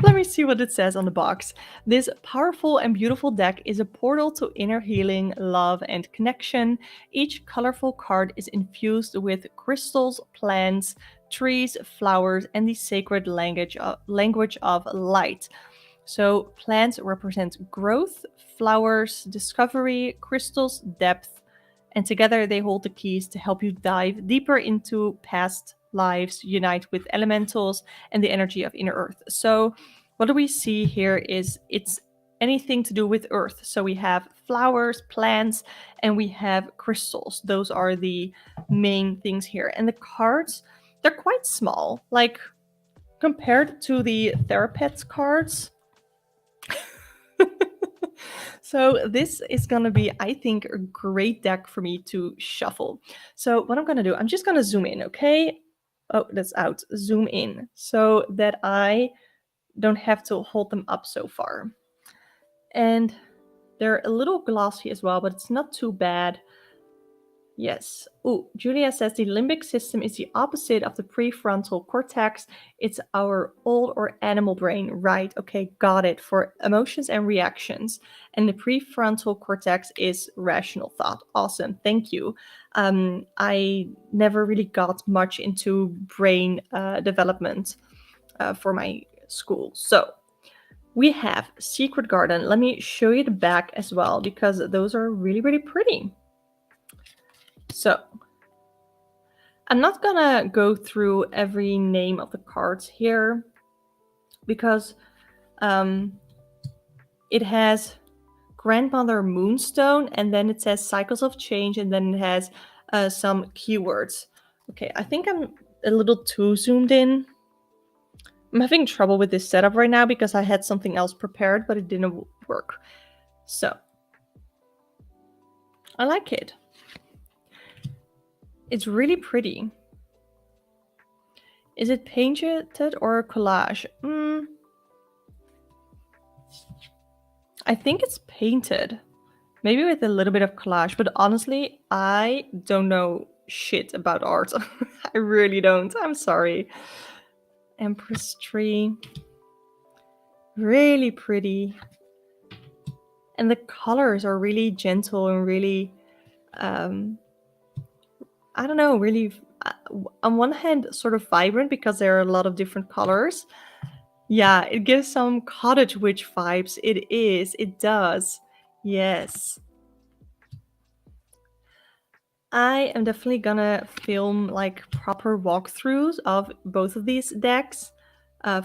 Let me see what it says on the box. This powerful and beautiful deck is a portal to inner healing, love, and connection. Each colorful card is infused with crystals, plants, trees, flowers, and the sacred language of light. So plants represent growth, flowers, discovery, crystals, depth, and together they hold the keys to help you dive deeper into past lives, unite with elementals and the energy of inner earth. So what do we see here is it's anything to do with earth. So we have flowers, plants, and we have crystals. Those are the main things here. And the cards, they're quite small, like compared to the Thera-pets cards. So this is going to be, I think, a great deck for me to shuffle. So what I'm going to do, I'm just going to zoom in, okay? Oh, that's out. Zoom in so that I don't have to hold them up so far. And they're a little glossy as well, but it's not too bad. Yes. Ooh, Julia says the limbic system is the opposite of the prefrontal cortex. It's our old or animal brain. Right. Okay, got it. For emotions and reactions. And the prefrontal cortex is rational thought. Awesome. Thank you. I never really got much into brain development for my school. So we have Secret Garden. Let me show you the back as well, because those are really, really pretty. So I'm not gonna go through every name of the cards here because it has Grandmother Moonstone, and then it says Cycles of Change, and then it has some keywords. Okay, I think I'm a little too zoomed in. I'm having trouble with this setup right now because I had something else prepared, but it didn't work. So I like it. It's really pretty. Is it painted or collage? I think it's painted. Maybe with a little bit of collage, but honestly, I don't know shit about art. I really don't. I'm sorry. Empress tree. Really pretty. And the colors are really gentle and really I don't know, really, on one hand, sort of vibrant because there are a lot of different colors. Yeah, it gives some cottage witch vibes. It does. Yes. I am definitely gonna film like proper walkthroughs of both of these decks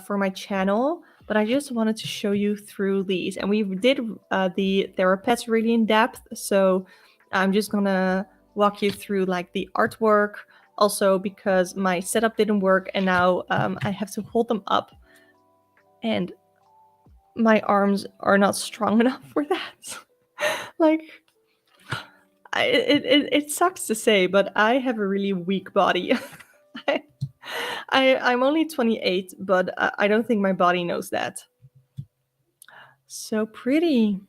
for my channel, but I just wanted to show you through these. And we did the Thera-pets really in depth, so I'm just gonna walk you through like the artwork, also because my setup didn't work and now I have to hold them up, and my arms are not strong enough for that. Like, it sucks to say, but I have a really weak body. I'm only 28, but I don't think my body knows that. So pretty.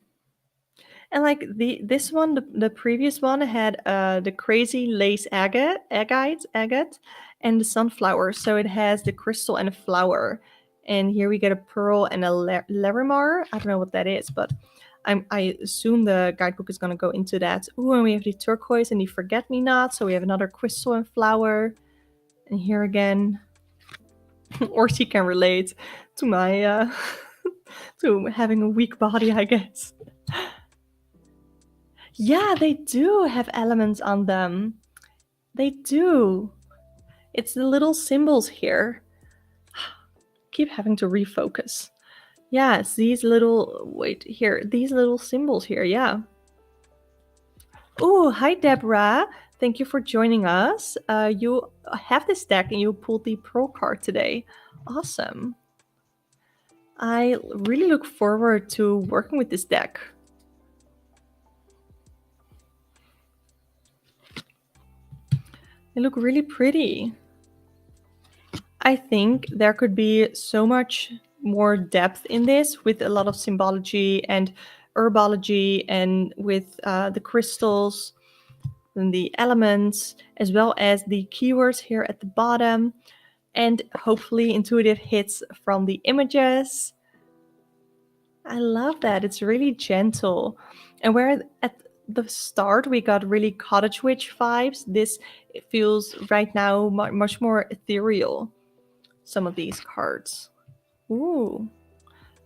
And like this one, the previous one had the crazy lace agate, and the sunflower. So it has the crystal and a flower. And here we get a pearl and a larimar. I don't know what that is, but I assume the guidebook is gonna go into that. Ooh, and we have the turquoise and the forget-me-not. So we have another crystal and flower. And here again, or she can relate to my to having a weak body, I guess. Yeah, they do have elements on them. They do. It's the little symbols here. Keep having to refocus. Yeah, it's these little, wait, here, these little symbols here, yeah. Oh, hi Deborah. Thank you for joining us. You have this deck and you pulled the Pro card today. Awesome. I really look forward to working with this deck. They look really pretty. I think there could be so much more depth in this with a lot of symbology and herbology and with the crystals and the elements, as well as the keywords here at the bottom, and hopefully intuitive hits from the images. I love that. It's really gentle. And where at the start we got really cottage witch vibes, this feels right now much more ethereal. Some of these cards. Ooh.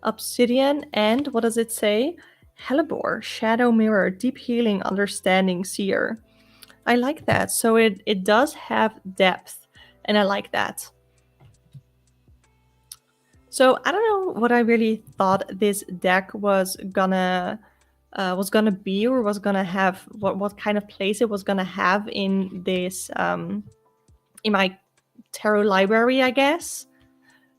Obsidian and what does it say? Hellebore, Shadow Mirror, Deep Healing, Understanding, Seer. I like that. So it does have depth, and I like that. So I don't know what I really thought this deck was gonna be, or was gonna have, what kind of place it was gonna have in this in my tarot library, I guess.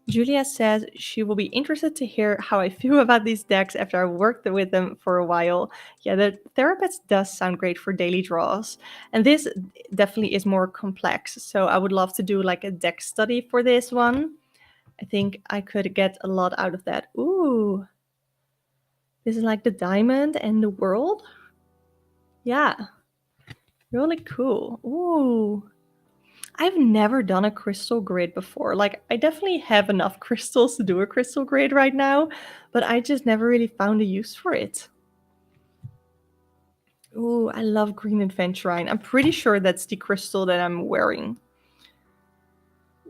Julia says she will be interested to hear how I feel about these decks after I worked with them for a while. Yeah, the Thera-pets does sound great for daily draws. And this definitely is more complex. So I would love to do like a deck study for this one. I think I could get a lot out of that. Ooh. This is like the diamond and the world. Yeah. Really cool. Ooh. I've never done a crystal grid before. Like, I definitely have enough crystals to do a crystal grid right now, but I just never really found a use for it. Ooh, I love green aventurine. I'm pretty sure that's the crystal that I'm wearing.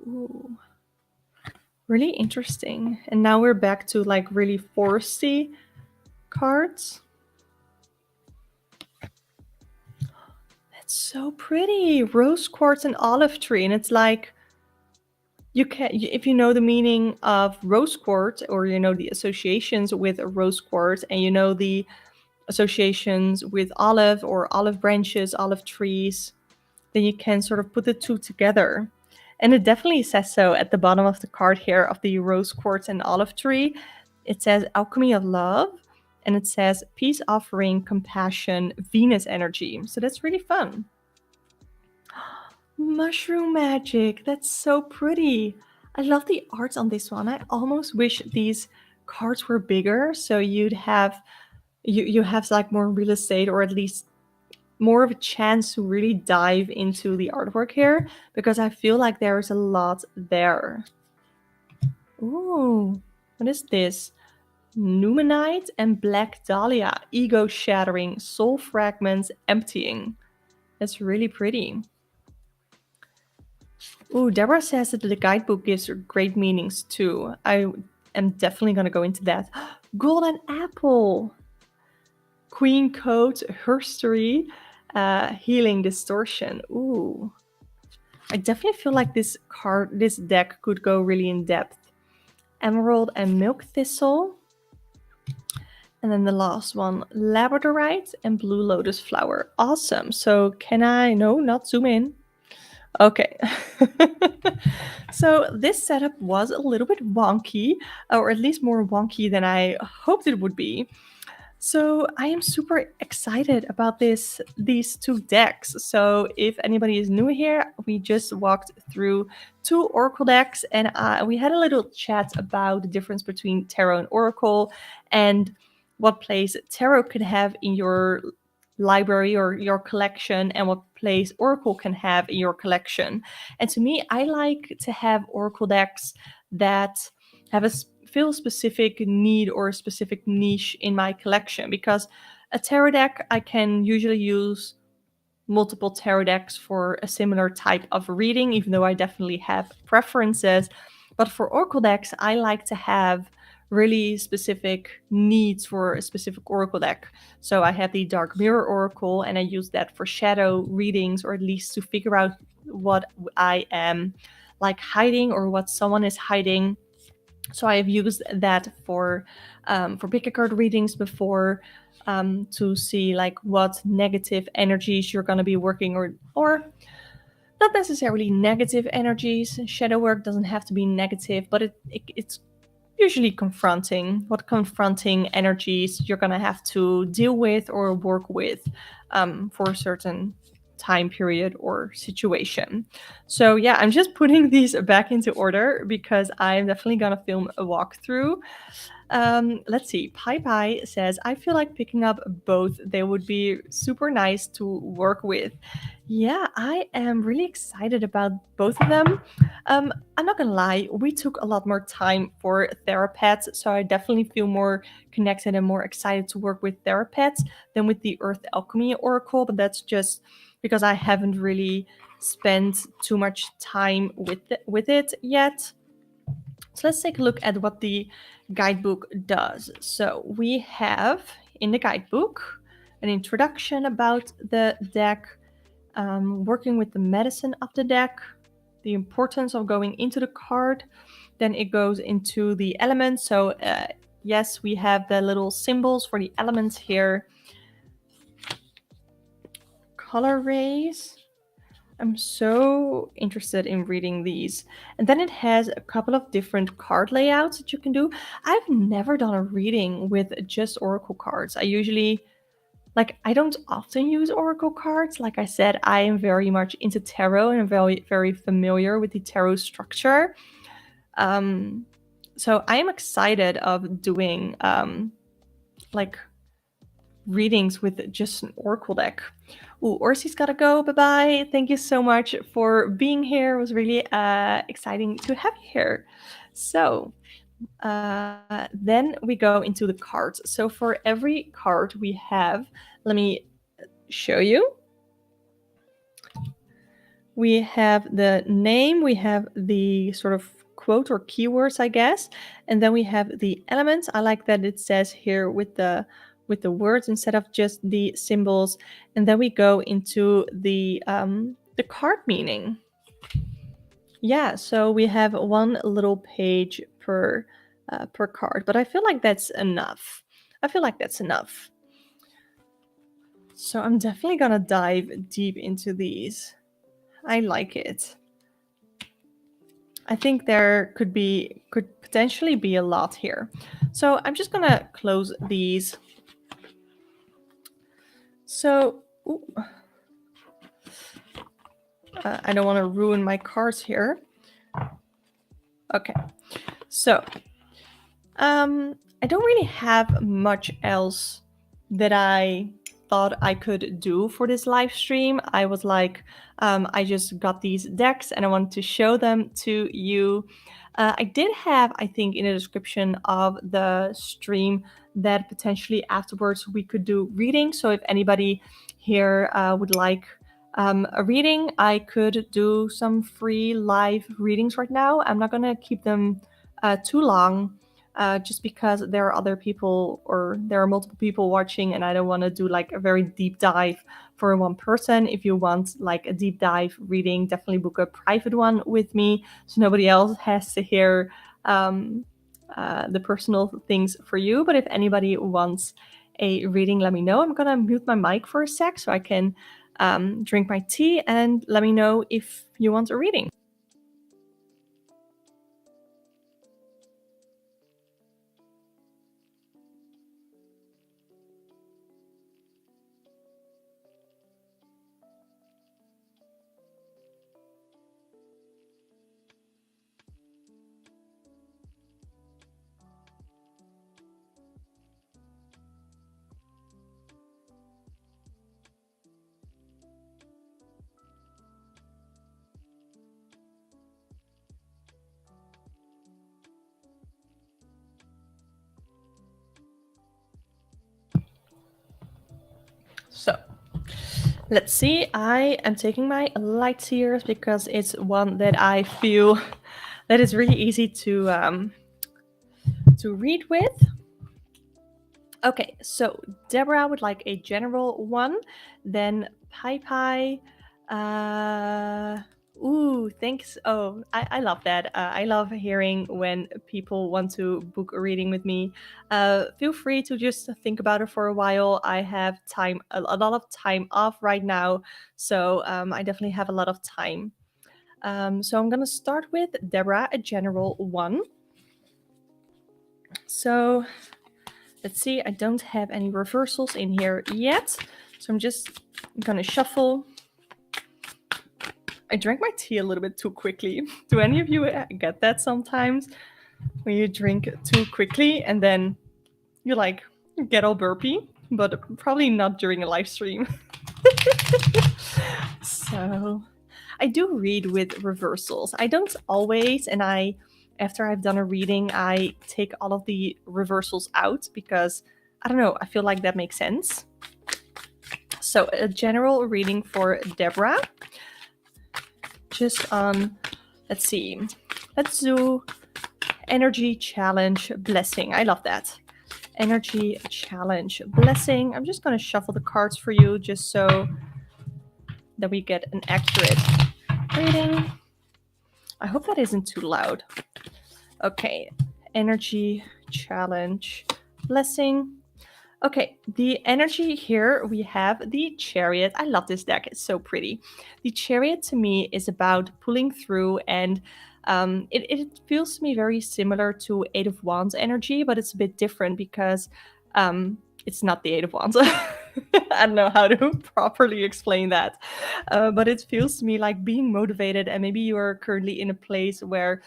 Ooh. Really interesting. And now we're back to like really foresty cards. That's so pretty. Rose quartz and olive tree. And it's like, you can, if you know the meaning of rose quartz, or you know the associations with a rose quartz, and you know the associations with olive or olive branches, olive trees, then you can sort of put the two together. And it definitely says so at the bottom of the card here of the rose quartz and olive tree. It says Alchemy of Love, and it says Peace Offering, Compassion, Venus Energy. So that's really fun. Mushroom magic. That's so pretty. I love the art on this one. I almost wish these cards were bigger, so you'd have you have like more real estate, or at least more of a chance to really dive into the artwork here, because I feel like there is a lot there. Ooh, what is this? Numenite and Black Dahlia, ego shattering, soul fragments, emptying. That's really pretty. Ooh, Deborah says that the guidebook gives great meanings too. I am definitely going to go into that. Golden apple. Queen coat, herstory, healing distortion. Ooh. I definitely feel like this deck could go really in depth. emerald and milk thistle. And then the last one, labradorite and blue lotus flower. Awesome. So can I, no, not zoom in. Okay. So this setup was a little bit wonky, or at least more wonky than I hoped it would be. So I am super excited about these two decks. So if anybody is new here, we just walked through two Oracle decks, and we had a little chat about the difference between Tarot and Oracle, and what place Tarot could have in your library or your collection, and what place Oracle can have in your collection. And to me, I like to have Oracle decks that have a feel specific need or a specific niche in my collection, because a tarot deck, I can usually use multiple tarot decks for a similar type of reading, even though I definitely have preferences. But for Oracle decks, I like to have really specific needs for a specific Oracle deck. So I have the Dark Mirror Oracle, and I use that for shadow readings, or at least to figure out what I am like hiding or what someone is hiding. So I've used that for pick a card readings before, to see like what negative energies you're going to be working, or not necessarily negative energies. Shadow work doesn't have to be negative, but it's usually confronting, what confronting energies you're going to have to deal with or work with for a certain time period or situation. So yeah, I'm just putting these back into order because I'm definitely gonna film a walkthrough. Let's see. Pi Pi says, I feel like picking up both. They would be super nice to work with. Yeah, I am really excited about both of them. I'm not gonna lie, we took a lot more time for Thera-pets, so I definitely feel more connected and more excited to work with Thera-pets than with the Earth Alchemy Oracle, but that's just because I haven't really spent too much time with it yet. So let's take a look at what the guidebook does. So we have in the guidebook an introduction about the deck, working with the medicine of the deck, the importance of going into the card. Then it goes into the elements. So yes, we have the little symbols for the elements here. Color rays. I'm so interested in reading these. And then it has a couple of different card layouts that you can do. I've never done a reading with just Oracle cards. I usually, I don't often use Oracle cards. Like I said, I am very much into tarot and I'm very, very familiar with the tarot structure. So I am excited of doing readings with just an Oracle deck. Ooh, Orsi's gotta go. Bye-bye. Thank you so much for being here. It was really exciting to have you here. So then we go into the cards. So for every card we have, let me show you. We have the name, we have the sort of quote or keywords, I guess, and then we have the elements. I like that it says here with the words instead of just the symbols. And then we go into the card meaning. Yeah, so we have one little page per card, but I feel like that's enough. So I'm definitely gonna dive deep into these. I like it. I think there could potentially be a lot here. So I'm just gonna close these. So I don't want to ruin my cards here. Okay, so I don't really have much else that I thought I could do for this live stream. I was like, I just got these decks and I wanted to show them to you. I did have, I think, in the description of the stream that potentially afterwards we could do reading. So if anybody here would like a reading, I could do some free live readings right now. I'm not going to keep them too long. Just because there are other people or there are multiple people watching and I don't want to do like a very deep dive for one person. If you want like a deep dive reading, definitely book a private one with me so nobody else has to hear the personal things for you. But if anybody wants a reading, let me know. I'm gonna mute my mic for a sec so I can drink my tea, and let me know if you want a reading. So let's see. I am taking my light here because it's one that I feel that is really easy to read with. Okay, so Deborah would like a general one, then Pai Pai. Ooh, thanks. Oh, I love that. I love hearing when people want to book a reading with me. Feel free to just think about it for a while. I have time, a lot of time off right now, so I definitely have a lot of time. So I'm gonna start with Deborah, a general one. So let's see, I don't have any reversals in here yet. So I'm just gonna shuffle. I drank my tea a little bit too quickly. Do any of you get that sometimes? When you drink too quickly and then you like get all burpy, but probably not during a live stream. So I do read with reversals. I don't always, and after I've done a reading, I take all of the reversals out because I don't know, I feel like that makes sense. So a general reading for Deborah. Just let's see. Let's do energy challenge blessing. I love that. Energy challenge blessing. I'm just going to shuffle the cards for you just so that we get an accurate reading. I hope that isn't too loud. Okay. Energy challenge blessing. Okay, the energy here, we have the Chariot. I love this deck, it's so pretty. The Chariot to me is about pulling through, and it feels to me very similar to Eight of Wands energy, but it's a bit different because it's not the Eight of Wands. I don't know how to properly explain that, but it feels to me like being motivated, and maybe you are currently in a place where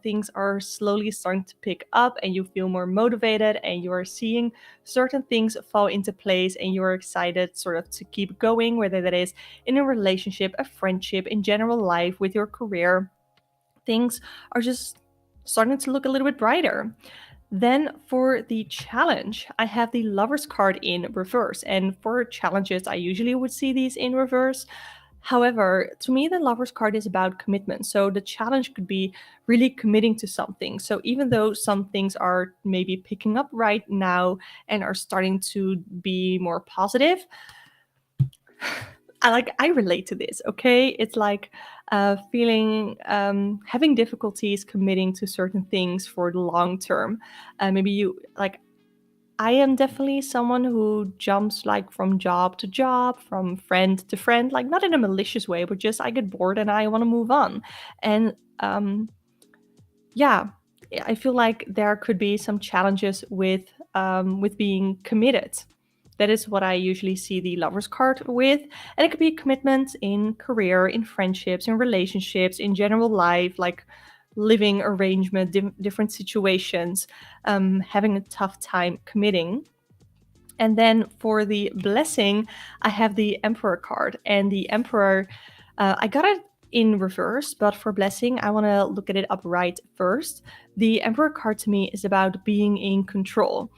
things are slowly starting to pick up and you feel more motivated and you are seeing certain things fall into place and you're excited sort of to keep going, whether that is in a relationship, a friendship, in general life, with your career. Things are just starting to look a little bit brighter. Then for the challenge, I have the Lover's card in reverse. And for challenges, I usually would see these in reverse. However, to me, the Lover's card is about commitment. So the challenge could be really committing to something. So even though some things are maybe picking up right now and are starting to be more positive, I relate to this. Okay, it's like feeling having difficulties committing to certain things for the long term. Maybe you like I am definitely someone who jumps like from job to job, from friend to friend, like not in a malicious way, but just I get bored and I want to move on. And yeah, I feel like there could be some challenges with being committed. That is what I usually see the Lover's card with, and it could be commitment in career, in friendships, in relationships, in general life, like living arrangement, different situations, having a tough time committing. And then for the blessing, I have the Emperor card. And the Emperor, I got it in reverse, but for blessing, I want to look at it upright first. The Emperor card to me is about being in control.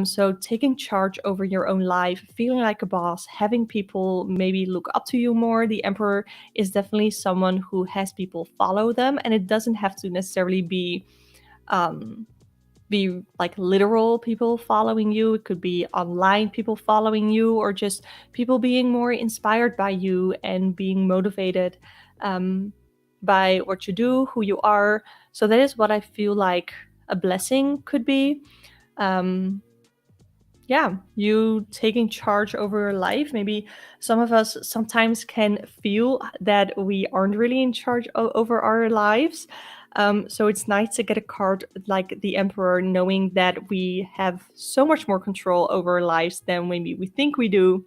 So taking charge over your own life, feeling like a boss, having people maybe look up to you more. The Emperor is definitely someone who has people follow them, and it doesn't have to necessarily um, be like literal people following you. It could be online people following you, or just people being more inspired by you and being motivated by what you do, who you are. So that is what I feel like a blessing could be. Yeah, you taking charge over your life. Maybe some of us sometimes can feel that we aren't really in charge over our lives. So it's nice to get a card like the Emperor, knowing that we have so much more control over our lives than maybe we think we do.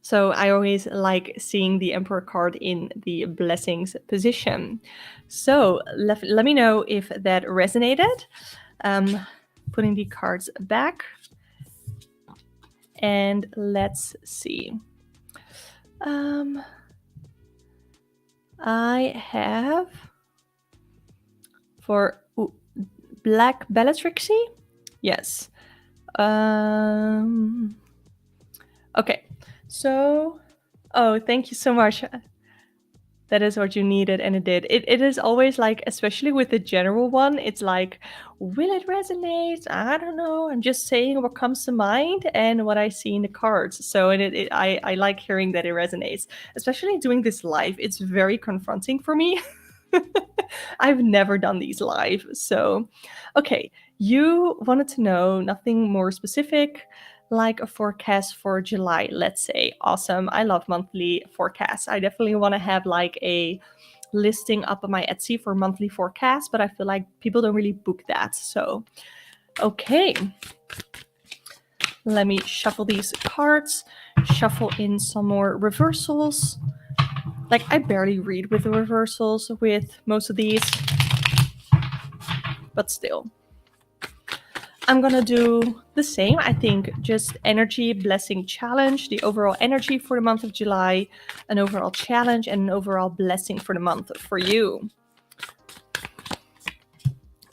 So I always like seeing the Emperor card in the blessings position. So let me know if that resonated. Putting the cards back. And let's see. I have for Black Bellatrixie. Yes. Okay. So, oh, thank you so much. That is what you needed, and it did. It is always like, especially with the general one, it's like, will it resonate? I don't know. I'm just saying what comes to mind and what I see in the cards. So I like hearing that it resonates, especially doing this live. It's very confronting for me. I've never done these live. So, okay, you wanted to know nothing more specific, like a forecast for July, let's say. Awesome. I love monthly forecasts. I definitely want to have like a listing up on my Etsy for monthly forecasts, but I feel like people don't really book that. So, okay. Let me shuffle these cards, shuffle in some more reversals. Like, I barely read with the reversals with most of these, but still. I'm gonna do the same. I think just energy, blessing, challenge, the overall energy for the month of July, an overall challenge, and an overall blessing for the month for you.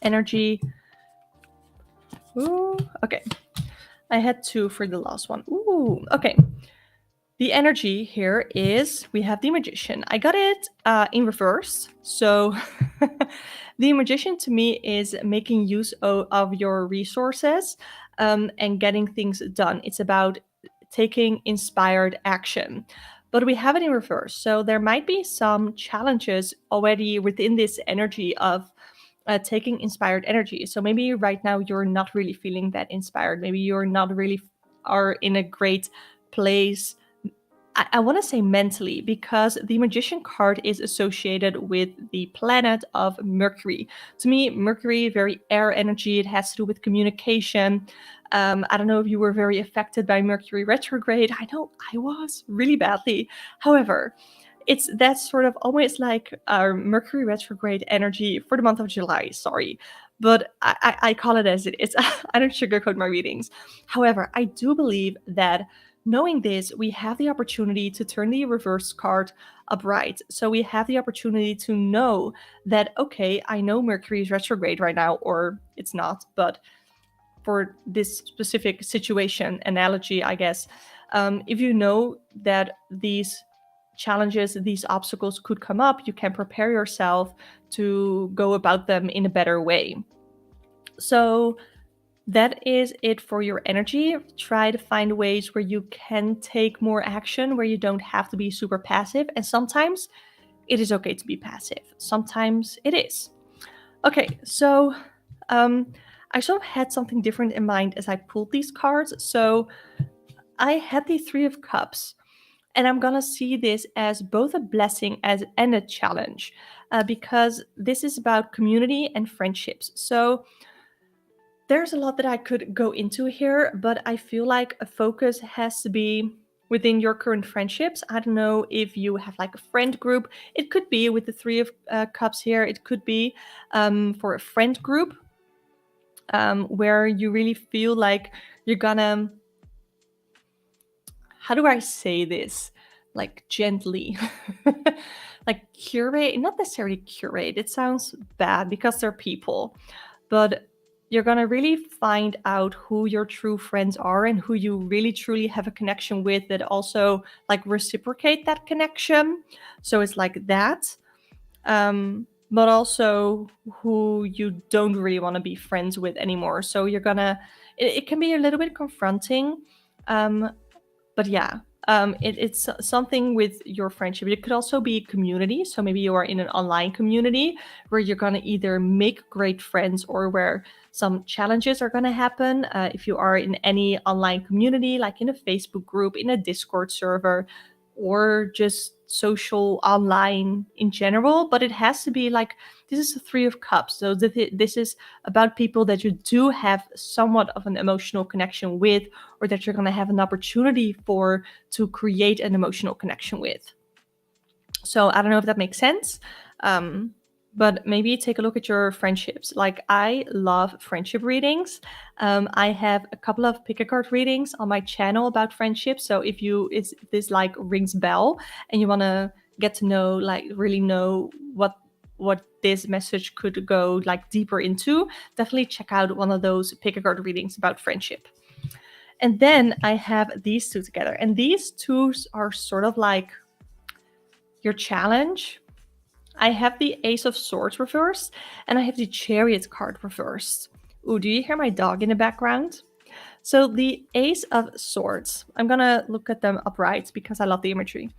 Energy. Ooh, okay. I had 2 for the last one. Ooh, okay. The energy here is, we have the Magician. I got it in reverse. So the Magician to me is making use of your resources and getting things done. It's about taking inspired action. But we have it in reverse. So there might be some challenges already within this energy of taking inspired energy. So maybe right now you're not really feeling that inspired. Maybe you're not really are in a great place. I want to say mentally, because the Magician card is associated with the planet of Mercury. To me, Mercury, very air energy. It has to do with communication. I don't know if you were very affected by Mercury retrograde. I know I was really badly. However, it's that sort of almost like our Mercury retrograde energy for the month of July. Sorry. But I call it as it is. I don't sugarcoat my readings. However, I do believe that knowing this, we have the opportunity to turn the reverse card upright. So we have the opportunity to know that, okay, I know Mercury is retrograde right now, or it's not, but for this specific situation, analogy, I guess, if you know that these challenges, these obstacles could come up, you can prepare yourself to go about them in a better way. So that is it for your energy. Try to find ways where you can take more action, where you don't have to be super passive. And sometimes it is okay to be passive. Sometimes it is. Okay, so I sort of had something different in mind as I pulled these cards. So I had the 3 of Cups. And I'm gonna see this as both a blessing and a challenge, because this is about community and friendships. So there's a lot that I could go into here, but I feel like a focus has to be within your current friendships. I don't know if you have like a friend group. It could be with the 3 of Cups here. It could be for a friend group where you really feel like you're gonna, how do I say this? Like gently, like curate, not necessarily curate. It sounds bad because they're people, but you're going to really find out who your true friends are and who you really truly have a connection with that also like reciprocate that connection. So it's like that. But also who you don't really want to be friends with anymore. So you're gonna, it can be a little bit confronting. But yeah, it's something with your friendship. It could also be community. So maybe you are in an online community where you're going to either make great friends or where some challenges are going to happen. If you are in any online community, like in a Facebook group, in a Discord server, or just social online in general. But it has to be like, this is the Three of Cups. So this is about people that you do have somewhat of an emotional connection with, or that you're going to have an opportunity for to create an emotional connection with. So I don't know if that makes sense. But maybe take a look at your friendships. Like, I love friendship readings. I have a couple of pick a card readings on my channel about friendships. So if this like rings bell and you want to get to know, like really know what this message could go like deeper into, definitely check out one of those pick a card readings about friendship. And then I have these two together, and these two are sort of like your challenge. I have the Ace of Swords reversed, and I have the Chariot card reversed. Ooh, do you hear my dog in the background? So the Ace of Swords, I'm gonna look at them upright because I love the imagery.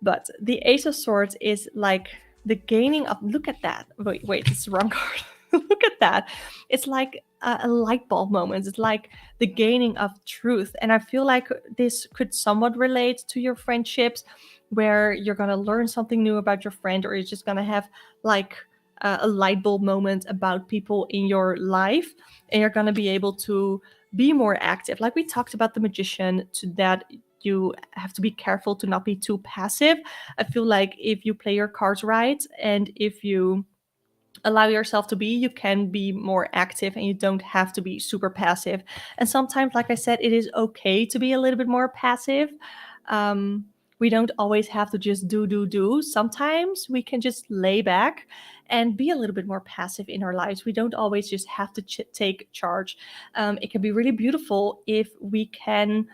But the Ace of Swords is like the gaining of, look at that. Wait, it's the wrong card. Look at that. It's like a light bulb moment. It's like the gaining of truth. And I feel like this could somewhat relate to your friendships, where you're going to learn something new about your friend, or you're just going to have like a light bulb moment about people in your life, and you're going to be able to be more active. Like we talked about the Magician, to that you have to be careful to not be too passive. I feel like if you play your cards right, and if you allow yourself to be, you can be more active, and you don't have to be super passive. And sometimes, like I said, it is okay to be a little bit more passive. We don't always have to just do. Sometimes we can just lay back and be a little bit more passive in our lives. We don't always just have to take charge. It can be really beautiful if we can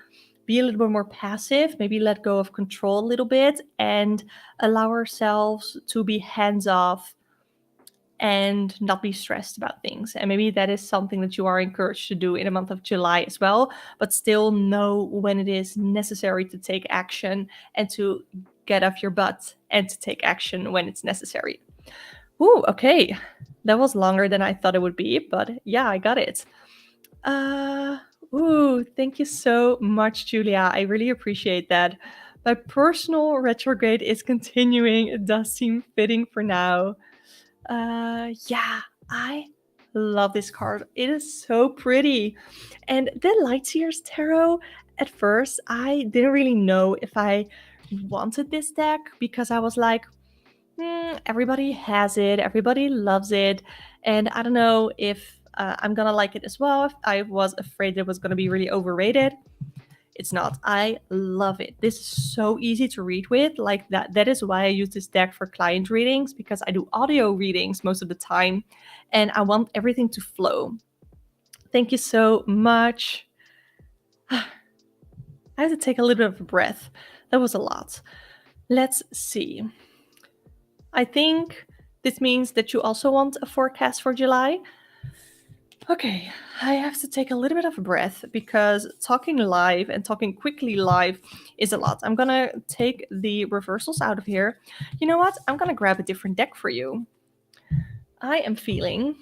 be a little bit more passive, maybe let go of control a little bit, and allow ourselves to be hands off and not be stressed about things. And maybe that is something that you are encouraged to do in the month of July as well, but still know when it is necessary to take action, and to get off your butt and to take action when it's necessary. Ooh, okay. That was longer than I thought it would be, but yeah, I got it. Thank you so much, Julia. I really appreciate that. My personal retrograde is continuing. It does seem fitting for now. Yeah, I love this card. It is so pretty. And the Lightyear's Tarot, at first, I didn't really know if I wanted this deck, because I was like, everybody has it, everybody loves it, and I don't know if I'm gonna like it as well. I was afraid it was gonna be really overrated. It's not. I love it. This is so easy to read with. Like that is why I use this deck for client readings, because I do audio readings most of the time, and I want everything to flow. Thank you so much. I have to take a little bit of a breath. That was a lot. Let's see. I think this means that you also want a forecast for July. Okay, I have to take a little bit of a breath, because talking live and talking quickly live is a lot. I'm gonna take the reversals out of here. You know what? I'm gonna grab a different deck for you. I am feeling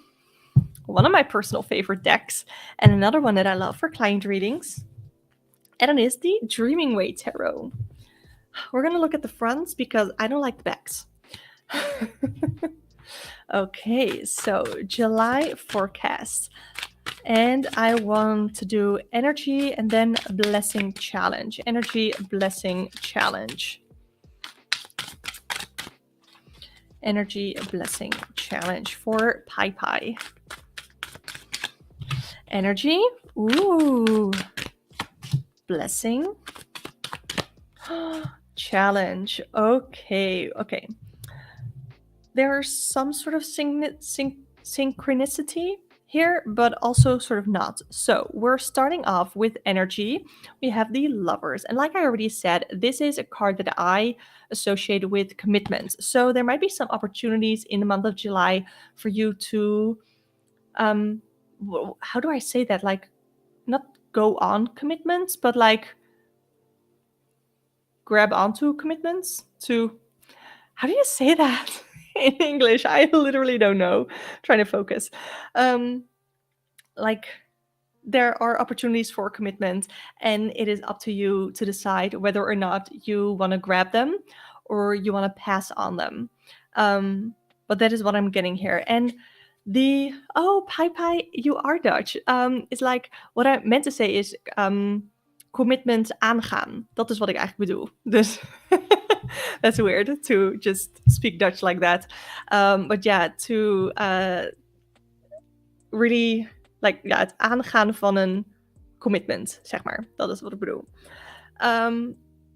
one of my personal favorite decks, and another one that I love for client readings, and it is the Dreaming Way Tarot. We're gonna look at the fronts because I don't like the backs. Okay, so July forecast. And I want to do energy and then blessing challenge. Energy, blessing, challenge. Energy, blessing, challenge for Pai Pai. Energy. Ooh. Blessing. Challenge. Okay. There's some sort of synchronicity here, but also sort of not. So we're starting off with energy. We have the Lovers. And like I already said, this is a card that I associate with commitments. So there might be some opportunities in the month of July for you to, how do I say that? Like, not go on commitments, but like grab onto commitments, to, how do you say that in English? I literally don't know. Trying to focus. Like, there are opportunities for commitment, and it is up to you to decide whether or not you want to grab them or you want to pass on them. But that is what I'm getting here. And the, oh, Pai, you are Dutch. It's like, what I meant to say is commitment aangaan. Dat is wat ik eigenlijk bedoel. Dus that's weird to just speak Dutch like that. But yeah, to really, like, ja, het aangaan van een commitment, zeg maar. Dat is wat ik bedoel.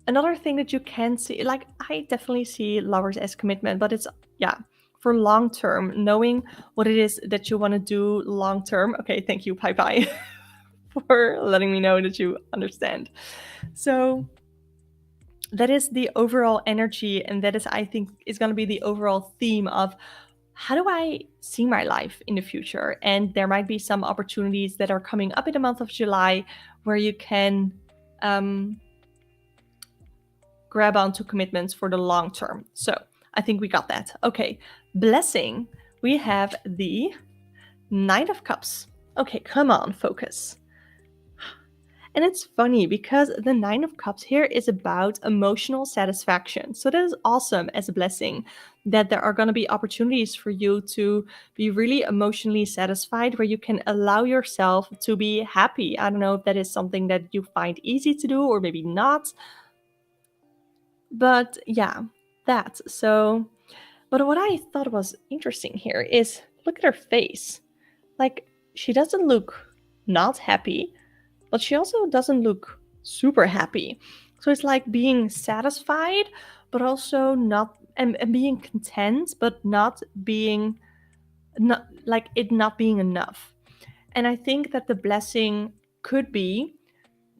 Another thing that you can see, like, I definitely see lovers as commitment, but it's, yeah, for long term, knowing what it is that you want to do long term. Okay, thank you, Pai, for letting me know that you understand. So that is the overall energy, and that is, I think, is going to be the overall theme of how do I see my life in the future? And there might be some opportunities that are coming up in the month of July where you can grab onto commitments for the long term. So I think we got that. Okay, blessing. We have the Nine of Cups. Okay, come on, focus. And it's funny because the Nine of Cups here is about emotional satisfaction. So that is awesome as a blessing, that there are going to be opportunities for you to be really emotionally satisfied, where you can allow yourself to be happy. I don't know if that is something that you find easy to do or maybe not. But yeah, that. So, but what I thought was interesting here is, look at her face. Like, she doesn't look not happy, but she also doesn't look super happy. So it's like being satisfied, but also not, and being content, but not being, not like it not being enough. And I think that the blessing could be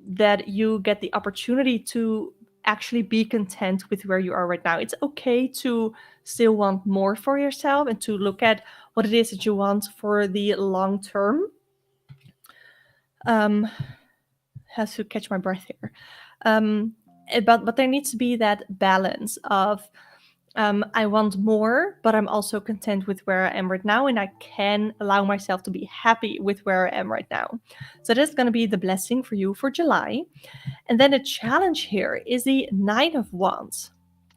that you get the opportunity to actually be content with where you are right now. It's okay to still want more for yourself and to look at what it is that you want for the long term. Has to catch my breath here. But there needs to be that balance of I want more, but I'm also content with where I am right now, and I can allow myself to be happy with where I am right now. So that's going to be the blessing for you for July. And then the challenge here is the Nine of Wands.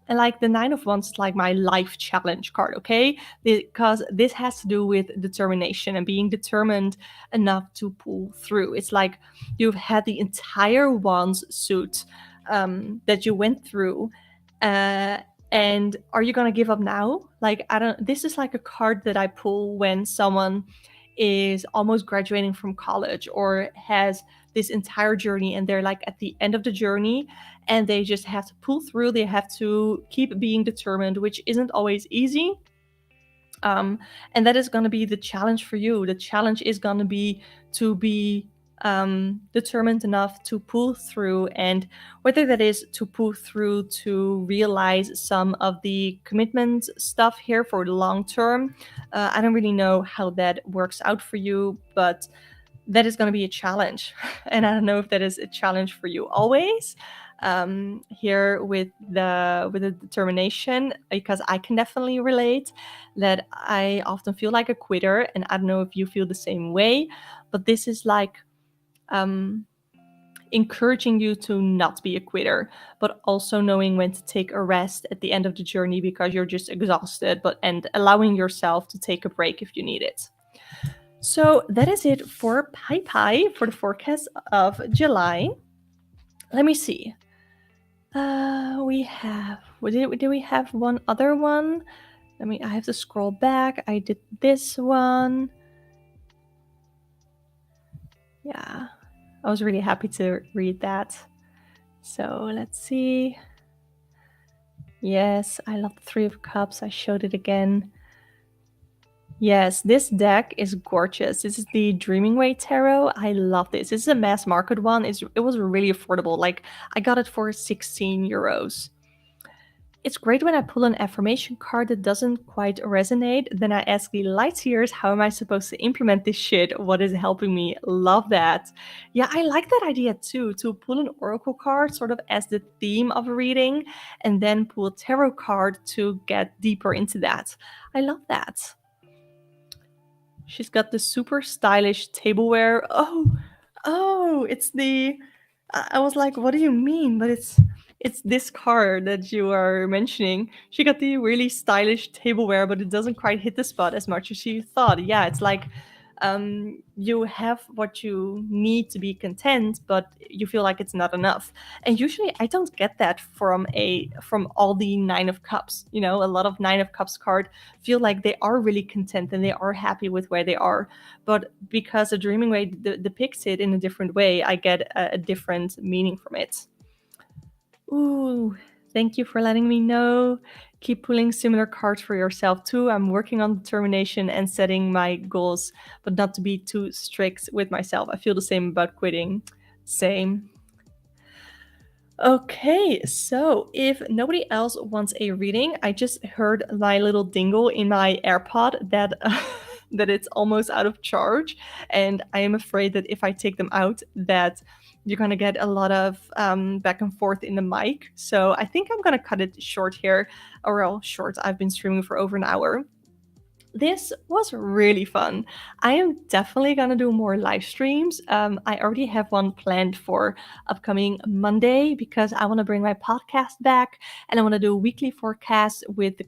And like, the Nine of Wands is like my life challenge card, okay? Because this has to do with determination and being determined enough to pull through. It's like you've had the entire Wands suit that you went through, and are you gonna give up now? Like, I don't. This is like a card that I pull when someone is almost graduating from college or has this entire journey, and they're like at the end of the journey, and they just have to pull through. They have to keep being determined, which isn't always easy. And that is going to be the challenge for you. The challenge is going to be to be determined enough to pull through, and whether that is to pull through to realize some of the commitment stuff here for the long term. I don't really know how that works out for you, but that is going to be a challenge. And I don't know if that is a challenge for you always here with the determination, because I can definitely relate that I often feel like a quitter, and I don't know if you feel the same way, but this is like encouraging you to not be a quitter, but also knowing when to take a rest at the end of the journey because you're just exhausted, and allowing yourself to take a break if you need it. So that is it for Pai for the forecast of July. Let me see. We have, did we have one other one? I have to scroll back. I did this one. Yeah, I was really happy to read that. So let's see. Yes, I love the Three of Cups. I showed it again. Yes, this deck is gorgeous. This is the Dreaming Way Tarot. I love this. This is a mass market one. It was really affordable. Like, I got it for 16 euros. It's great when I pull an affirmation card that doesn't quite resonate. Then I ask the light years, how am I supposed to implement this shit? What is helping me? Love that. Yeah, I like that idea too, to pull an oracle card sort of as the theme of a reading and then pull a tarot card to get deeper into that. I love that. She's got the super stylish tableware. Oh, it's the. I was like, what do you mean? But it's this card that you are mentioning. She got the really stylish tableware, but it doesn't quite hit the spot as much as she thought. Yeah, it's like you have what you need to be content, but you feel like it's not enough. And usually, I don't get that from all the Nine of Cups. You know, a lot of Nine of Cups card feel like they are really content and they are happy with where they are. But because the Dreaming Way depicts it in a different way, I get a different meaning from it. Ooh, thank you for letting me know. Keep pulling similar cards for yourself too. I'm working on determination and setting my goals, but not to be too strict with myself. I feel the same about quitting. Same. Okay, so if nobody else wants a reading, I just heard my little dingle in my AirPod that that it's almost out of charge, and I am afraid that if I take them out, that you're gonna get a lot of back and forth in the mic. So I think I'm gonna cut it short here, or well, short. I've been streaming for over an hour. This was really fun. I am definitely gonna do more live streams. I already have one planned for upcoming Monday because I want to bring my podcast back, and I want to do a weekly forecast with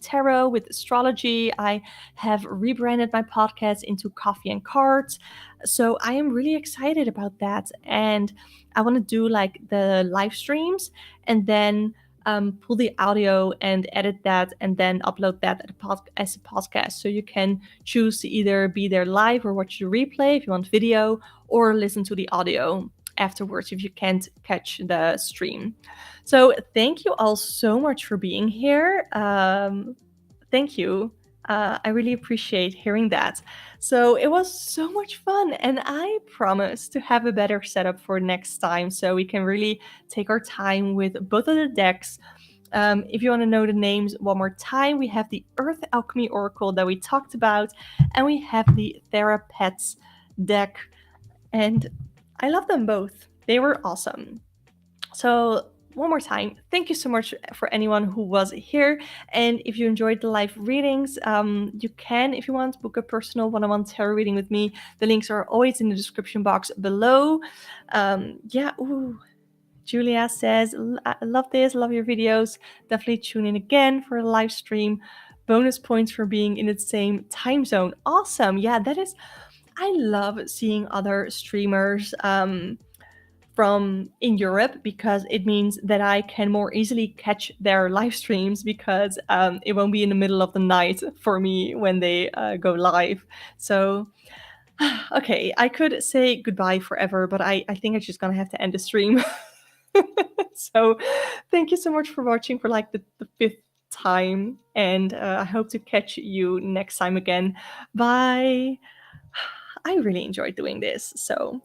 tarot, with astrology. I have rebranded my podcast into Coffee and Cards, so I am really excited about that. And I want to do like the live streams, and then pull the audio and edit that and then upload that as a podcast. So you can choose to either be there live or watch the replay if you want video, or listen to the audio afterwards if you can't catch the stream. So thank you all so much for being here. Thank you. I really appreciate hearing that. So it was so much fun, and I promise to have a better setup for next time so we can really take our time with both of the decks. If you want to know the names one more time, we have the Earth Alchemy Oracle that we talked about, and we have the Thera-pets deck, and I love them both. They were awesome. So one more time, thank you so much for anyone who was here. And if you enjoyed the live readings, you can, if you want, book a personal one-on-one tarot reading with me. The links are always in the description box below. Julia says, I love this, love your videos. Definitely tune in again for a live stream. Bonus points for being in the same time zone. Awesome. Yeah, that is, I love seeing other streamers from in Europe, because it means that I can more easily catch their live streams, because it won't be in the middle of the night for me when they go live. So, okay, I could say goodbye forever, but I think I'm just gonna have to end the stream. So, thank you so much for watching for like the fifth time, and I hope to catch you next time again. Bye. I really enjoyed doing this, so